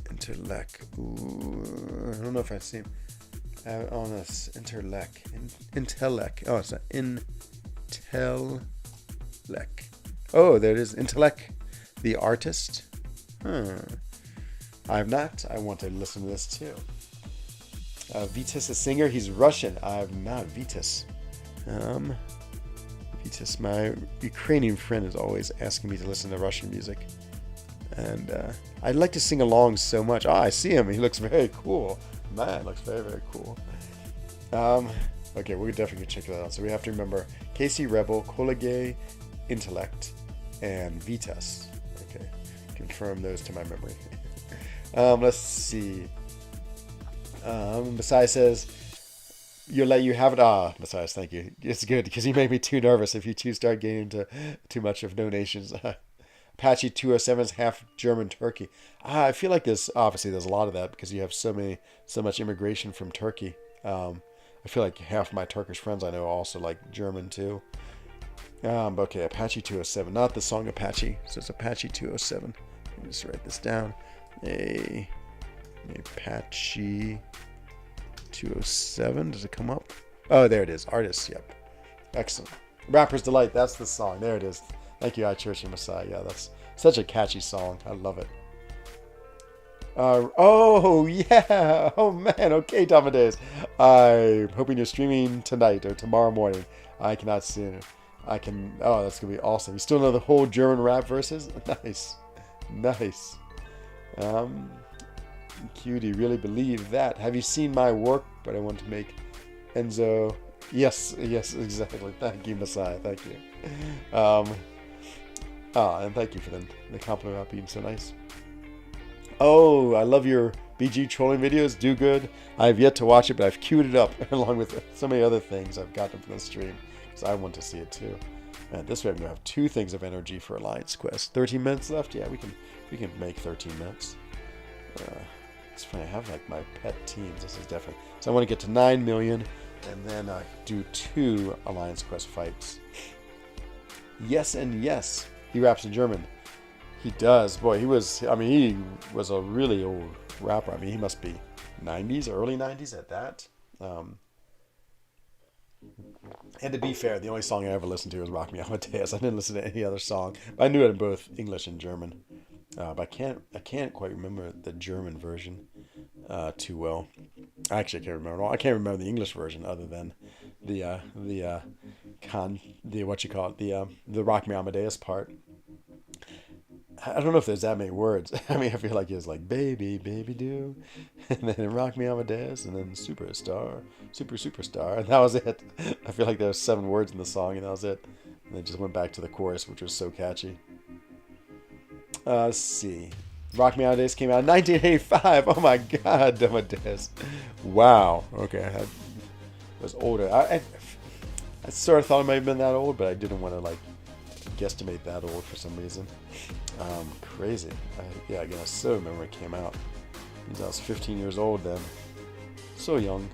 Interlec. Ooh, I don't know if I've seen on this. Interlec. Intellec. Oh, it's an Intellec. Oh, there it is. Intellec, the artist. I have not. I want to listen to this too. Vitas, a singer. He's Russian. I have not. Vitas. Vitas, my Ukrainian friend, is always asking me to listen to Russian music. And I'd like to sing along so much. Oh, I see him. He looks very cool. Man, looks very, very cool. Okay, we're definitely going to check that out. So we have to remember Casey Rebel, Kolege, Intellect, and Vitas. Okay, confirm those to my memory. Let's see. Messiah says, you'll let you have it. Ah, Messiah, thank you. It's good because you make me too nervous if you two start getting into too much of donations. Apache 207 is half German Turkey. I feel like there's a lot of that because you have so much immigration from Turkey. I feel like half my Turkish friends I know also like German too. Okay, Apache 207, not the song Apache. So it's Apache 207. Let me just write this down. Apache 207. Does it come up? Oh, there it is. Artists. Yep. Excellent. Rapper's Delight. That's the song. There it is. Thank you, I Church and Messiah. Yeah, that's such a catchy song. I love it. Oh, yeah. Oh, man. Okay, Amadeus. I'm hoping you're streaming tonight or tomorrow morning. I cannot see it. I can. Oh, that's going to be awesome. You still know the whole German rap verses? Nice. Nice. Q, do you really believe that? Have you seen my work? But I want to make Enzo. Yes, exactly. Thank you, Messiah. Thank you. And thank you for the compliment about being so nice. Oh, I love your BG trolling videos. Do good. I've yet to watch it, but I've queued it up along with so many other things I've gotten from the stream because I want to see it too. And this way I'm going to have 2 things of energy for Alliance Quest. 13 minutes left? Yeah, we can make 13 minutes. It's funny, I have like my pet teams. This is definitely... So I want to get to 9 million and then do 2 Alliance Quest fights. Yes and yes. He raps in German. He does. Boy, he was a really old rapper. I mean, he must be 90s, early 90s at that. And to be fair, the only song I ever listened to was Rock Me Amadeus. I didn't listen to any other song. But I knew it in both English and German. But I can't quite remember the German version too well. Actually, I can't remember. I can't remember the English version other than the what you call it, the Rock Me Amadeus part. I don't know if there's that many words. I mean, I feel like it's like baby, baby do, and then Rock Me Amadeus, and then superstar, superstar, and that was it. I feel like there were 7 words in the song, and that was it. And they just went back to the chorus, which was so catchy. Let's see. Rock Me Amadeus came out in 1985. Oh my God, Amadeus. Wow. Okay, I was older. I sort of thought it might have been that old, but I didn't want to like guesstimate that old for some reason. Crazy. Yeah, again, I still remember it came out. I was 15 years old then. So young.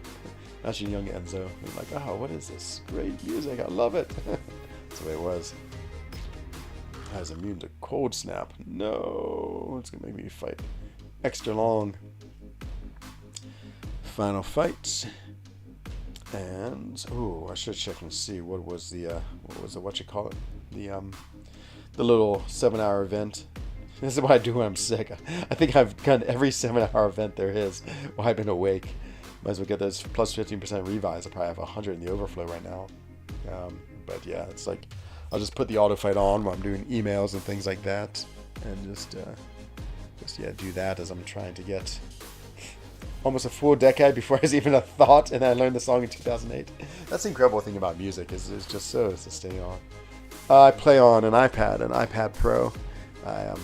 Actually, young Enzo. I'm like, oh, what is this? Great music. I love it. That's the way it was. I was immune to cold snap. No, it's gonna make me fight extra long. Final fight. And I should check and see what you call it? The little 7-hour event. This is what I do when I'm sick. I think I've done every 7-hour event there is while I've been awake. Might as well get those plus 15% revise. I probably have 100 in the overflow right now. But yeah, it's like I'll just put the auto fight on while I'm doing emails and things like that, and just do that as I'm trying to get almost a full decade before I was even a thought, and I learned the song in 2008. That's the incredible thing about music is it's just so staying on. I play on an iPad Pro. I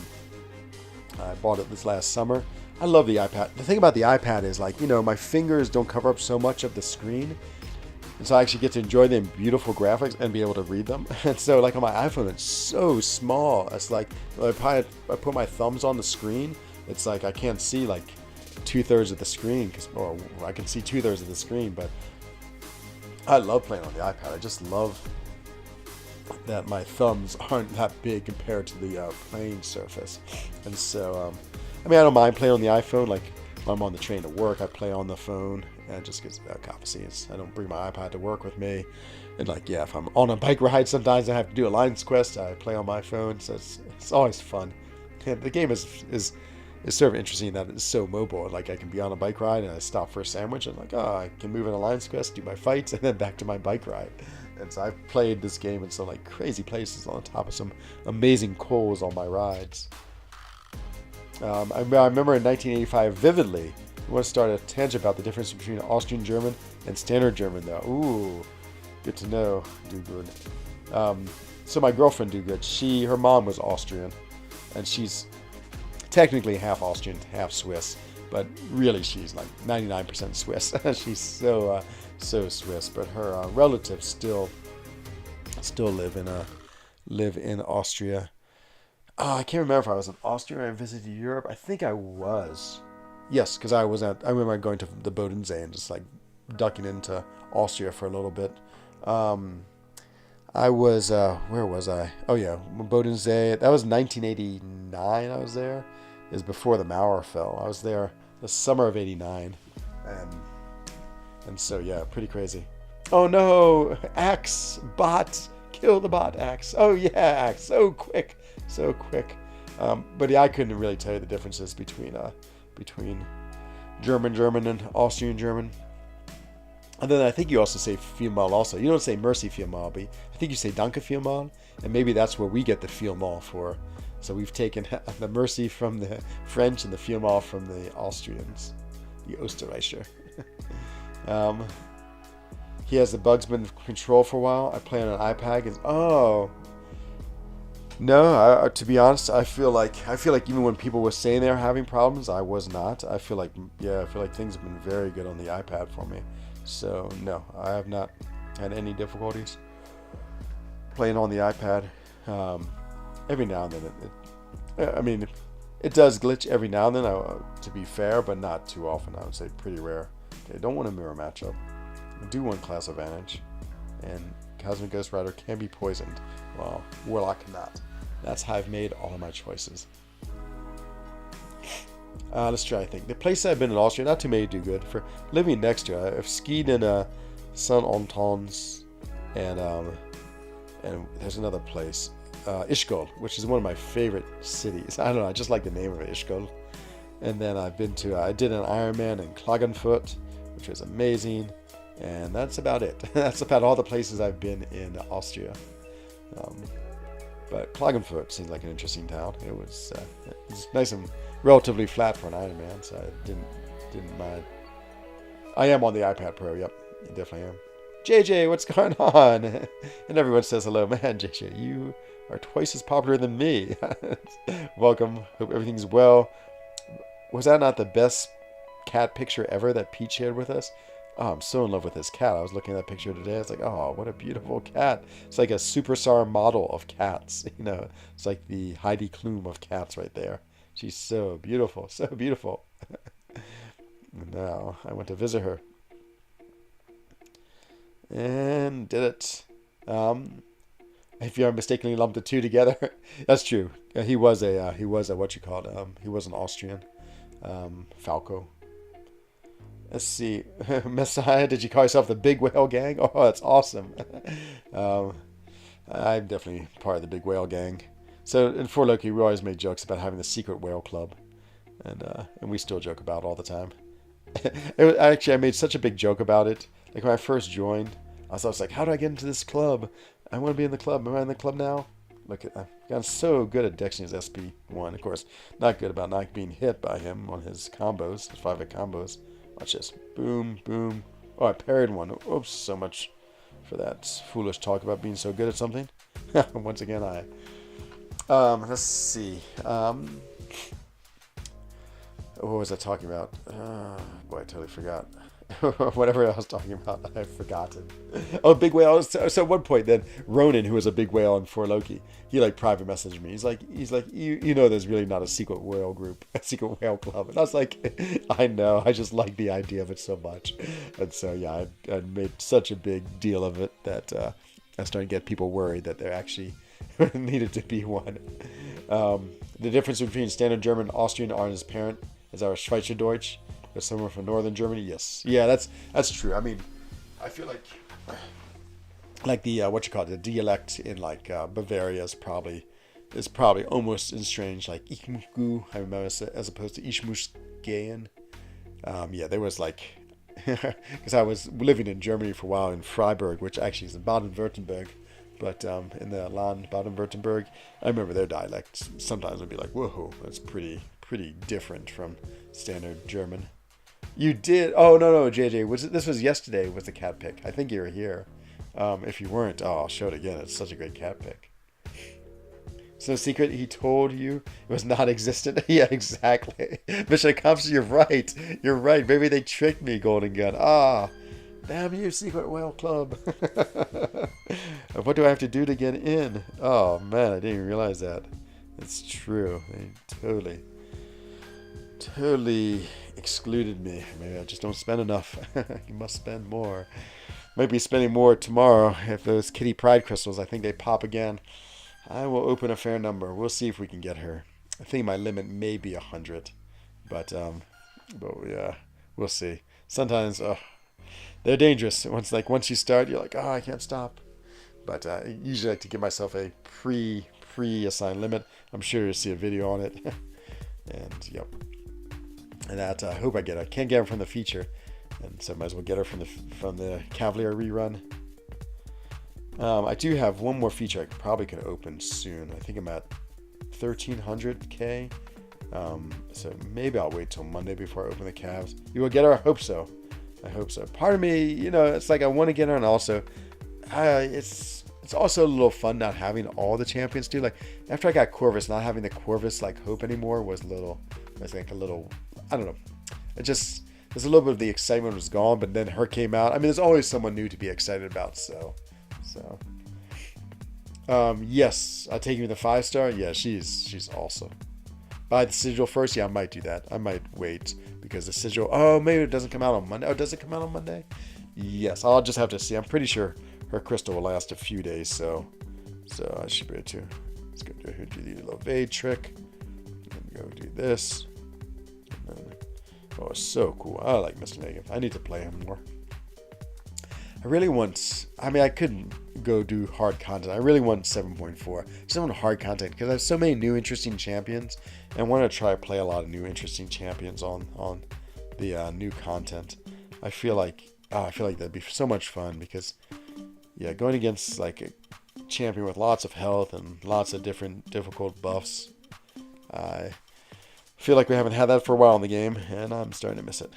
bought it this last summer. I love the iPad. The thing about the iPad is like, my fingers don't cover up so much of the screen. And so I actually get to enjoy the beautiful graphics and be able to read them. And so like on my iPhone, it's so small. It's like I put my thumbs on the screen. It's like I can't see like 2/3 of the screen, or I can see 2/3 of the screen. But I love playing on the iPad. I just love that my thumbs aren't that big compared to the playing surface. And so, I don't mind playing on the iPhone. Like when I'm on the train to work, I play on the phone. And it just gets obviously I don't bring my iPad to work with me. And like, yeah, if I'm on a bike ride, sometimes I have to do a Lines Quest. I play on my phone, so it's always fun. And the game is sort of interesting that it's so mobile. Like I can be on a bike ride and I stop for a sandwich and like, I can move in a Lines Quest, do my fights, and then back to my bike ride. And so I've played this game in some like crazy places on top of some amazing coals on my rides. I remember in 1985 vividly. I want to start a tangent about the difference between Austrian German and Standard German, though. Ooh, good to know, do good. So my girlfriend, do good. Her mom was Austrian, and she's technically half Austrian, half Swiss, but really she's like 99% Swiss. She's so Swiss, but her relatives still live in Austria. I can't remember if I was in Austria or I visited Europe. I think I was. Yes, because I remember going to the Bodensee and just like ducking into Austria for a little bit. I was, where was I? Oh yeah, Bodensee. That was 1989 I was there. It was before the Mauer fell. I was there the summer of 89. And so yeah, pretty crazy. Oh no, Axe, bot, kill the bot, Axe. Oh yeah, Axe, so quick. But yeah, I couldn't really tell you the differences between German and Austrian German. And then I think you also say vielmal also. You don't say merci vielmal, but I think you say danke vielmal, and maybe that's where we get the vielmal for. So we've taken the merci from the French and the vielmal from the Austrians, the Österreicher. He has the Bugsman control for a while. I play on an iPad. No, to be honest, I feel like even when people were saying they were having problems, I was not. I feel like things have been very good on the iPad for me. So no, I have not had any difficulties playing on the iPad. Every now and then, it does glitch every now and then. To be fair, but not too often. I would say pretty rare. Okay, don't want a mirror matchup. I do want class advantage, and Cosmic Ghost Rider can be poisoned. Well, Warlock cannot. That's how I've made all of my choices. Let's try, I think. The place I've been in Austria, not too many do good. For living next to it, I've skied in Saint Antons, and there's another place. Ishkol, which is one of my favorite cities. I don't know, I just like the name of it, Ishkol. And then I've been to, I did an Ironman in Klagenfurt, which was amazing. And that's about it. That's about all the places I've been in Austria. But Klagenfurt seemed like an interesting town. It was nice and relatively flat for an Ironman, so I didn't mind. I am on the iPad Pro, yep, I definitely am. JJ, what's going on? And everyone says hello. Man, JJ, you are twice as popular than me. Welcome. Hope everything's well. Was that not the best cat picture ever that Pete shared with us? Oh, I'm so in love with this cat. I was looking at that picture today. I was like, oh, what a beautiful cat. It's like a superstar model of cats. You know, it's like the Heidi Klum of cats right there. She's so beautiful, so beautiful. Now, I went to visit her. And did it. If you are mistakenly lumped the two together, that's true. He was a he was an Austrian, Falco. Let's see, Messiah. Did you call yourself the Big Whale Gang? Oh, that's awesome. I'm definitely part of the Big Whale Gang. So in For Loki, we always made jokes about having the secret whale club, and we still joke about it all the time. I made such a big joke about it. Like when I first joined, I was like, how do I get into this club? I want to be in the club. Am I in the club now? Look, I've gotten so good at dexing his SP1. Of course, not good about not being hit by him on his combos, his 5-hit combos. Watch this. Boom, boom. Oh, I parried one. Oops, so much for that foolish talk about being so good at something. Once again, let's see. What was I talking about? Boy, I totally forgot. Whatever I was talking about, I've forgotten. Oh, big whale. So at one point, then Ronan, who was a big whale in For Loki, he like private messaged me. He's like, you know, there's really not a secret whale group, a secret whale club. And I was like, I know. I just like the idea of it so much. And so yeah, I made such a big deal of it that I started to get people worried that there actually needed to be one. The difference between standard German and Austrian are his parent is our Schweizerdeutsch. There's someone from northern Germany. Yes, yeah, that's true. I mean, I feel like the the dialect in like Bavaria is probably almost as strange like Ich muss go, I remember, as opposed to Ich muss gehen. Yeah, there was like because I was living in Germany for a while in Freiburg, which actually is in Baden-Württemberg, but in the Land Baden-Württemberg, I remember their dialect sometimes would be like, whoa, that's pretty different from standard German. You did? Oh, no, JJ. This was yesterday with the cat pick. I think you were here. If you weren't, I'll show it again. It's such a great cat pick. It's no secret he told you it was not existent. Yeah, exactly. Mission accomplished. You're right. You're right. Maybe they tricked me, Golden Gun. Ah, damn you, Secret Whale Club. What do I have to do to get in? Oh, man, I didn't even realize that. It's true. They totally excluded me. Maybe I just don't spend enough. You must spend more. Might be spending more tomorrow. If those Kitty Pride crystals, I think they pop again, I will open a fair number. We'll see if we can get her. I think my limit may be 100, but yeah, we'll see. Sometimes they're dangerous. Once you start, you're like, oh, I can't stop. But I usually like to give myself a pre-assigned limit. I'm sure you'll see a video on it. And yep. And that I hope I get. I can't get her from the feature, and so I might as well get her from the Cavalier rerun. I do have one more feature I probably can open soon. I think I'm at 1300k. So maybe I'll wait till Monday before I open the Cavs. You will get her? I hope so. Part of me, it's like I want to get her, and also it's also a little fun not having all the champions too. Like after I got Corvus, not having the Corvus like hope anymore was a little. I don't know. There's a little bit of the excitement was gone, but then her came out. I mean, there's always someone new to be excited about. So, yes, I take you to the 5-star. Yeah, she's awesome. Buy the sigil first. Yeah, I might do that. I might wait because the sigil. Oh, maybe it doesn't come out on Monday. Oh, does it come out on Monday? Yes, I'll just have to see. I'm pretty sure her crystal will last a few days, so I should be able to. Let's go do the little evade trick. And go do this. Oh, it's so cool. I like Mr. Negative. I need to play him more. I really want, I mean, I couldn't go do hard content. I really want 7.4. Just want hard content because I have so many new interesting champions, and I want to try to play a lot of new interesting champions on the new content. I feel like that'd be so much fun because, yeah, going against like a champion with lots of health and lots of different difficult buffs, I feel like we haven't had that for a while in the game, and I'm starting to miss it.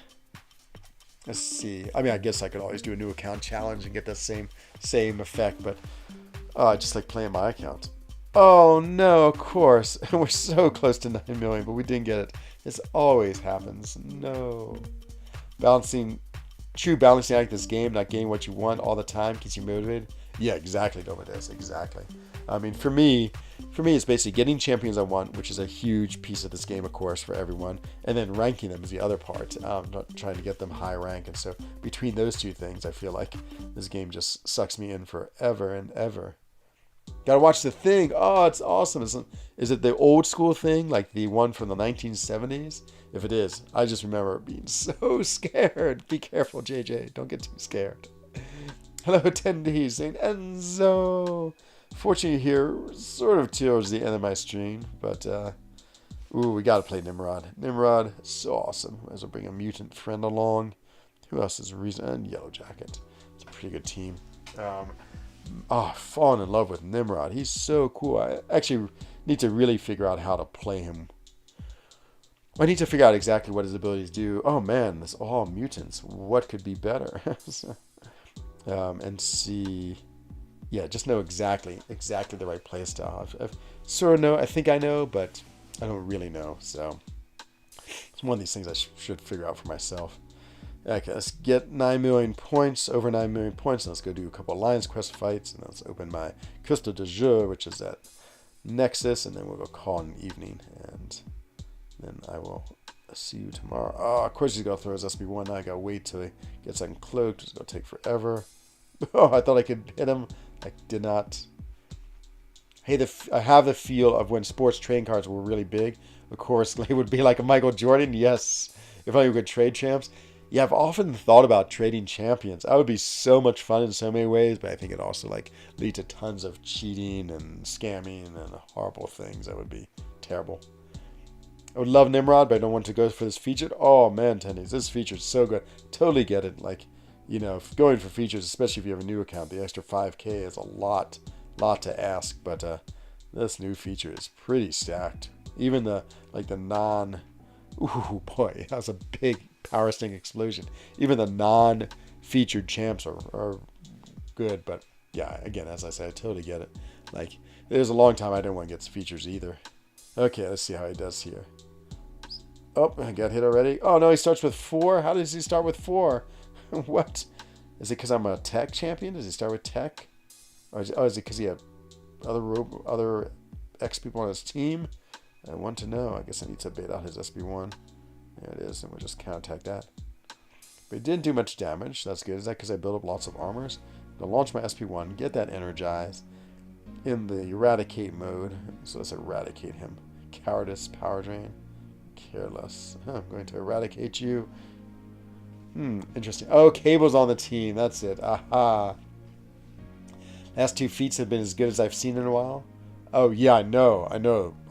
Let's see. I mean, I guess I could always do a new account challenge and get the same effect, but I just like playing my account. Oh no, of course. We're so close to 9 million, but we didn't get it. This always happens. No. True balancing act this game, not getting what you want all the time keeps you motivated. Yeah, exactly, Domades. Exactly. I mean, for me, it's basically getting champions I want, which is a huge piece of this game, of course, for everyone, and then ranking them is the other part. Not trying to get them high rank, and so between those two things, I feel like this game just sucks me in forever and ever. Gotta watch The Thing. Oh, it's awesome. Is it the old school Thing, like the one from the 1970s? If it is, I just remember being so scared. Be careful, JJ. Don't get too scared. Hello, attendees. St. Enzo. Fortunately, here sort of towards the end of my stream, but we gotta play Nimrod. Nimrod, so awesome. As I bring a mutant friend along. Who else is a reason? And Yellow Jacket. It's a pretty good team. Fallen in love with Nimrod. He's so cool. I actually need to really figure out how to play him. I need to figure out exactly what his abilities do. Oh man, this all mutants. What could be better? And see. Yeah, just know exactly the right play style. I sort of know. I think I know, but I don't really know. So it's one of these things I should figure out for myself. Okay, let's get 9 million points, over 9 million points, and let's go do a couple of Lions Quest fights, and let's open my Crystal de Jeu, which is at Nexus, and then we'll go call in the evening, and then I will see you tomorrow. Oh, of course he's going to throw his SB1. Now I got to wait till he gets uncloaked. It's going to take forever. Oh, I thought I could hit him. I did not. Hey, I have the feel of when sports trading cards were really big. Of course, they would be like a Michael Jordan. Yes, if only we could trade champs. Yeah, I've often thought about trading champions. That would be so much fun in so many ways, but I think it also lead to tons of cheating and scamming and horrible things. That would be terrible. I would love Nimrod, but I don't want to go for this feature. Oh man, Tendies, this feature is so good. Totally get it. Going for features, especially if you have a new account, the extra 5K is a lot to ask, but this new feature is pretty stacked. Even the non. Ooh boy, that was a big power sting explosion. Even the non-featured champs are good, but yeah, again, as I said, I totally get it. There's a long time I didn't want to get features either. Okay, let's see how he does here. Oh, I got hit already. Oh no, he starts with 4. How does he start with 4? What? Is it because I'm a tech champion? Does he start with tech? Or is it because he had other X people on his team? I want to know. I guess I need to bait out his SB1. There it is, and we'll just counterattack that. But it didn't do much damage. That's good. Is that because I built up lots of armors? I'm going to launch my SP1, get that energized in the eradicate mode. So let's eradicate him. Cowardice, power drain, careless. I'm going to eradicate you. Interesting. Oh, Cable's on the team. That's it. Aha. Last 2 feats have been as good as I've seen in a while. Oh, yeah, I know. I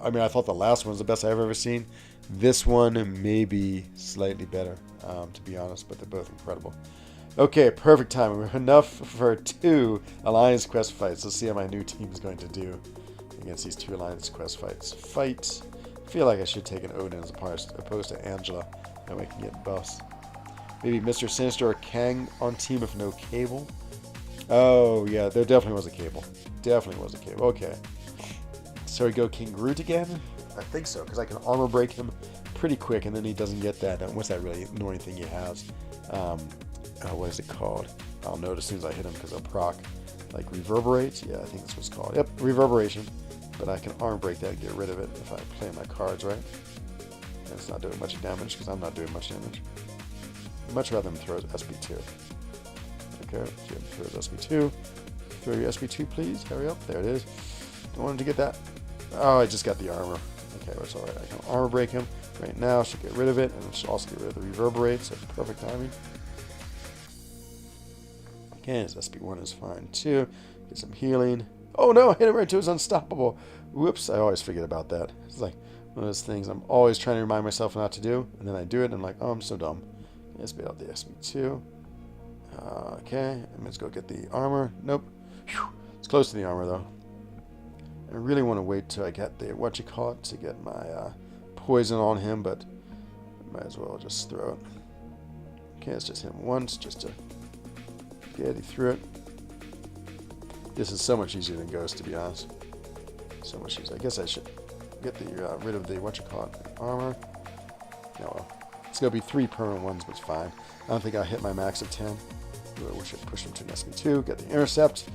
mean, I thought the last one was the best I've ever seen. This one may be slightly better, to be honest, but they're both incredible. Okay, perfect time. We're enough for 2 Alliance Quest fights. Let's see how my new team is going to do against these 2 Alliance Quest fights. Fight. I feel like I should take an Odin as opposed to Angela. That way I can get buffs. Maybe Mr. Sinister or Kang on team with no Cable. Oh, yeah, there definitely was a Cable. Okay. So we go King Groot again? I think so, because I can armor break him pretty quick, and then he doesn't get that. What's that really annoying thing he has? What is it called? I'll know it as soon as I hit him, because I'll proc. Reverberate? Yeah, I think that's what it's called. Yep, Reverberation. But I can armor break that and get rid of it if I play my cards right. And it's not doing much damage, because I'm not doing much damage. I'd much rather him throw his SB2. Okay, so throw his SB2. Throw your SB2, please. Hurry up. There it is. Don't want him to get that. Oh, I just got the armor. Okay, that's alright. I can armor break him right now. Should get rid of it, and should also get rid of the reverberate. So perfect timing. Okay, his SB1 is fine too. Get some healing. Oh no, I hit him right to his unstoppable. Whoops, I always forget about that. It's like one of those things I'm always trying to remind myself not to do, and then I do it, and I'm like, oh, I'm so dumb. Let's beat out the SB2. Okay, and let's go get the armor. Nope. Whew. It's close to the armor, though. I really want to wait till I get the whatchamacallit to get my poison on him, but I might as well just throw it. Okay, it's just him once, just to get he through it. This is so much easier than Ghost, to be honest. So much easier. I guess I should get the rid of the whatchamacallit armor. No, well, it's gonna be 3 permanent ones, but it's fine. I don't think I hit my max of 10. I wish I pushed him to an SB2. Get the intercept.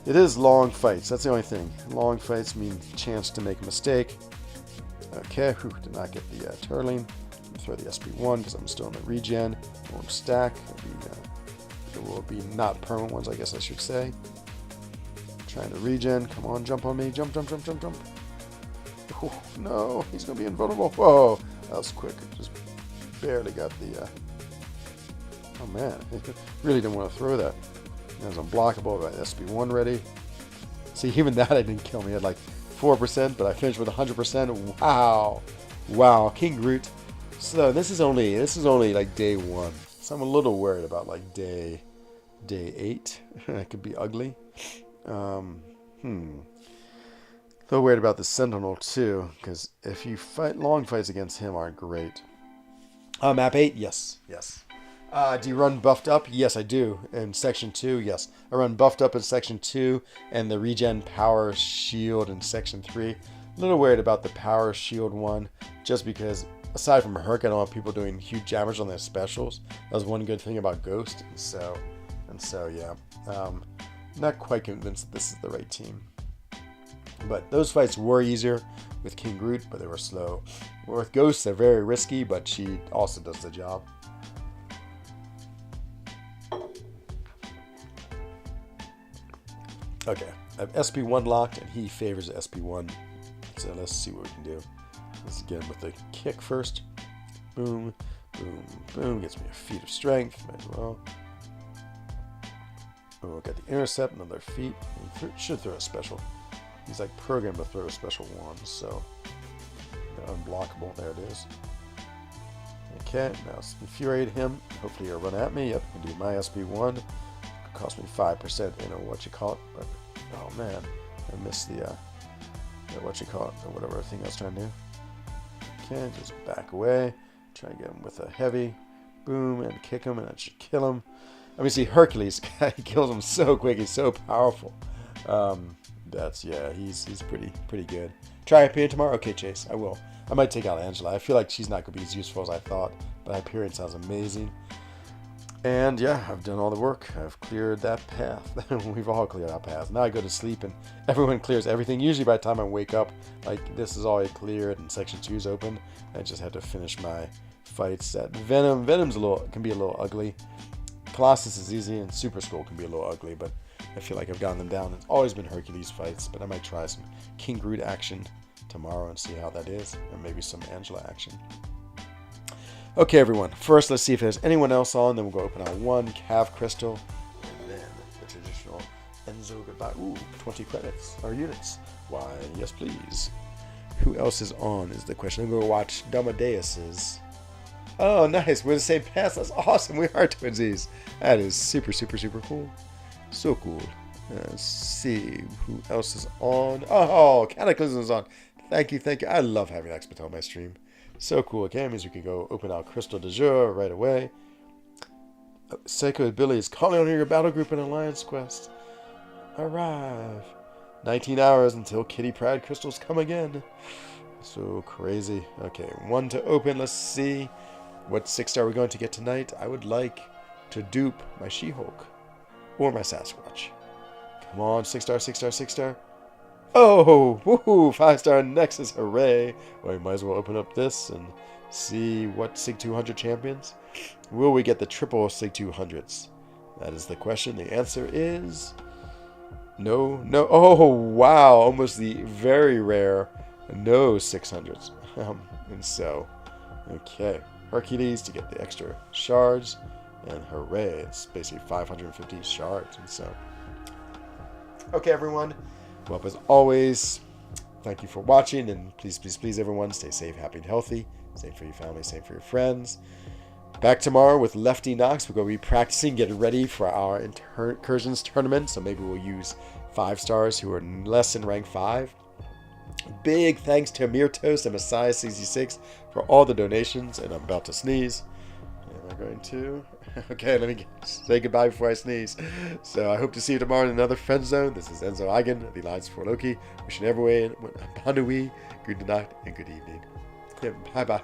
It is long fights. That's the only thing. Long fights mean chance to make a mistake. Okay, whew, did not get the turtling. Throw the SB1 because I'm still in the regen. It won't stack. It will be not permanent ones, I guess I should say. Trying to regen. Come on, jump on me. Jump, jump, jump, jump, jump. Oh, no, he's going to be invulnerable. Whoa, that was quick. Just barely got the... Oh, man. Really didn't want to throw that. It was unblockable. Got SB1 ready. See, even that I didn't kill me. I had like 4%, but I finished with 100%. Wow. Wow. King Groot. So this is only like day 1. So I'm a little worried about like day 8. It could be ugly. A little worried about the Sentinel too, because if you fight, long fights against him aren't great. Map 8, yes. Do you run buffed up? Yes, I do. In section 2, yes. I run buffed up in section 2 and the regen power shield in section 3. A little worried about the power shield one, just because aside from Herc, I don't want people doing huge damage on their specials. That was one good thing about Ghost, and so yeah. Not quite convinced this is the right team. But those fights were easier with King Groot, but they were slow. With Ghost, they're very risky, but she also does the job. Okay, I have SP1 locked, and he favors the SP1. So let's see what we can do. Let's get him with the kick first. Boom, boom, boom. Gets me a feat of strength. Might as well. Oh, got the intercept, another feat. He should throw a special. He's like programmed to throw a special one, so unblockable. There it is. Okay, now let's infuriate him. Hopefully he'll run at me. Yep, I can do my SP1. It cost me 5% in a whatchamacallit, but oh man, I missed the whatchamacallit or whatever thing I was trying to do. Okay, just back away. Try and get him with a heavy. Boom, and kick him, and that should kill him. I mean, see, Hercules, he kills him so quick. He's so powerful. He's pretty good. Try Hyperion tomorrow? Okay, Chase, I will. I might take out Angela. I feel like she's not going to be as useful as I thought, but Hyperion sounds amazing. And yeah, I've done all the work. I've cleared that path. We've all cleared our paths. Now I go to sleep and everyone clears everything. Usually by the time I wake up, like this is already cleared and section 2 is open. I just had to finish my fights at Venom. Venom's can be a little ugly. Colossus is easy and Super Skull can be a little ugly, but I feel like I've gotten them down. It's always been Hercules fights, but I might try some King Groot action tomorrow and see how that is, and maybe some Angela action. Okay, everyone. First, let's see if there's anyone else on. Then we'll go open our 1 Cav Crystal, and then the traditional Enzo goodbye. Ooh, 20 credits or units. Why, yes, please. Who else is on is the question. I'm going to watch Damadeus's. Oh, nice. We're the same pass. That's awesome. We are twinsies. That is super, super, super cool. So cool. Let's see who else is on. Oh, Cataclysm is on. Thank you, thank you. I love having Expo on my stream. So cool. Okay, that means we can go open our Crystal de Jour right away. Seiko Billy is calling on your battle group in Alliance Quest. Arrive. 19 hours until Kitty Pride crystals come again. So crazy. Okay, 1 to open. Let's see. What 6-star are we going to get tonight? I would like to dupe my She-Hulk. Or my Sasquatch. Come on, 6-star, 6-star, 6-star. Oh, woohoo, 5-star Nexus, hooray. Well, we might as well open up this and see what SIG 200 champions. Will we get the triple SIG 200s? That is the question. The answer is no, no. Oh, wow, almost the very rare no 600s. And so, okay, Hercules to get the extra shards. And hooray, it's basically 550 shards. And so, okay, everyone. Well, as always, thank you for watching. And please, please, please, everyone, stay safe, happy, and healthy. Same for your family, same for your friends. Back tomorrow with Lefty Knox. We're going to be practicing, getting ready for our incursions tournament. So maybe we'll use 5-stars who are less than rank 5. Big thanks to Amirtos and Messiah66 for all the donations. And I'm about to sneeze. Am I going to? Okay, let me say goodbye before I sneeze. So I hope to see you tomorrow in another Friend Zone. This is Enzo Eigen, the Alliance for Loki. Wishing everyone a Banui, good night, and good evening. Bye-bye.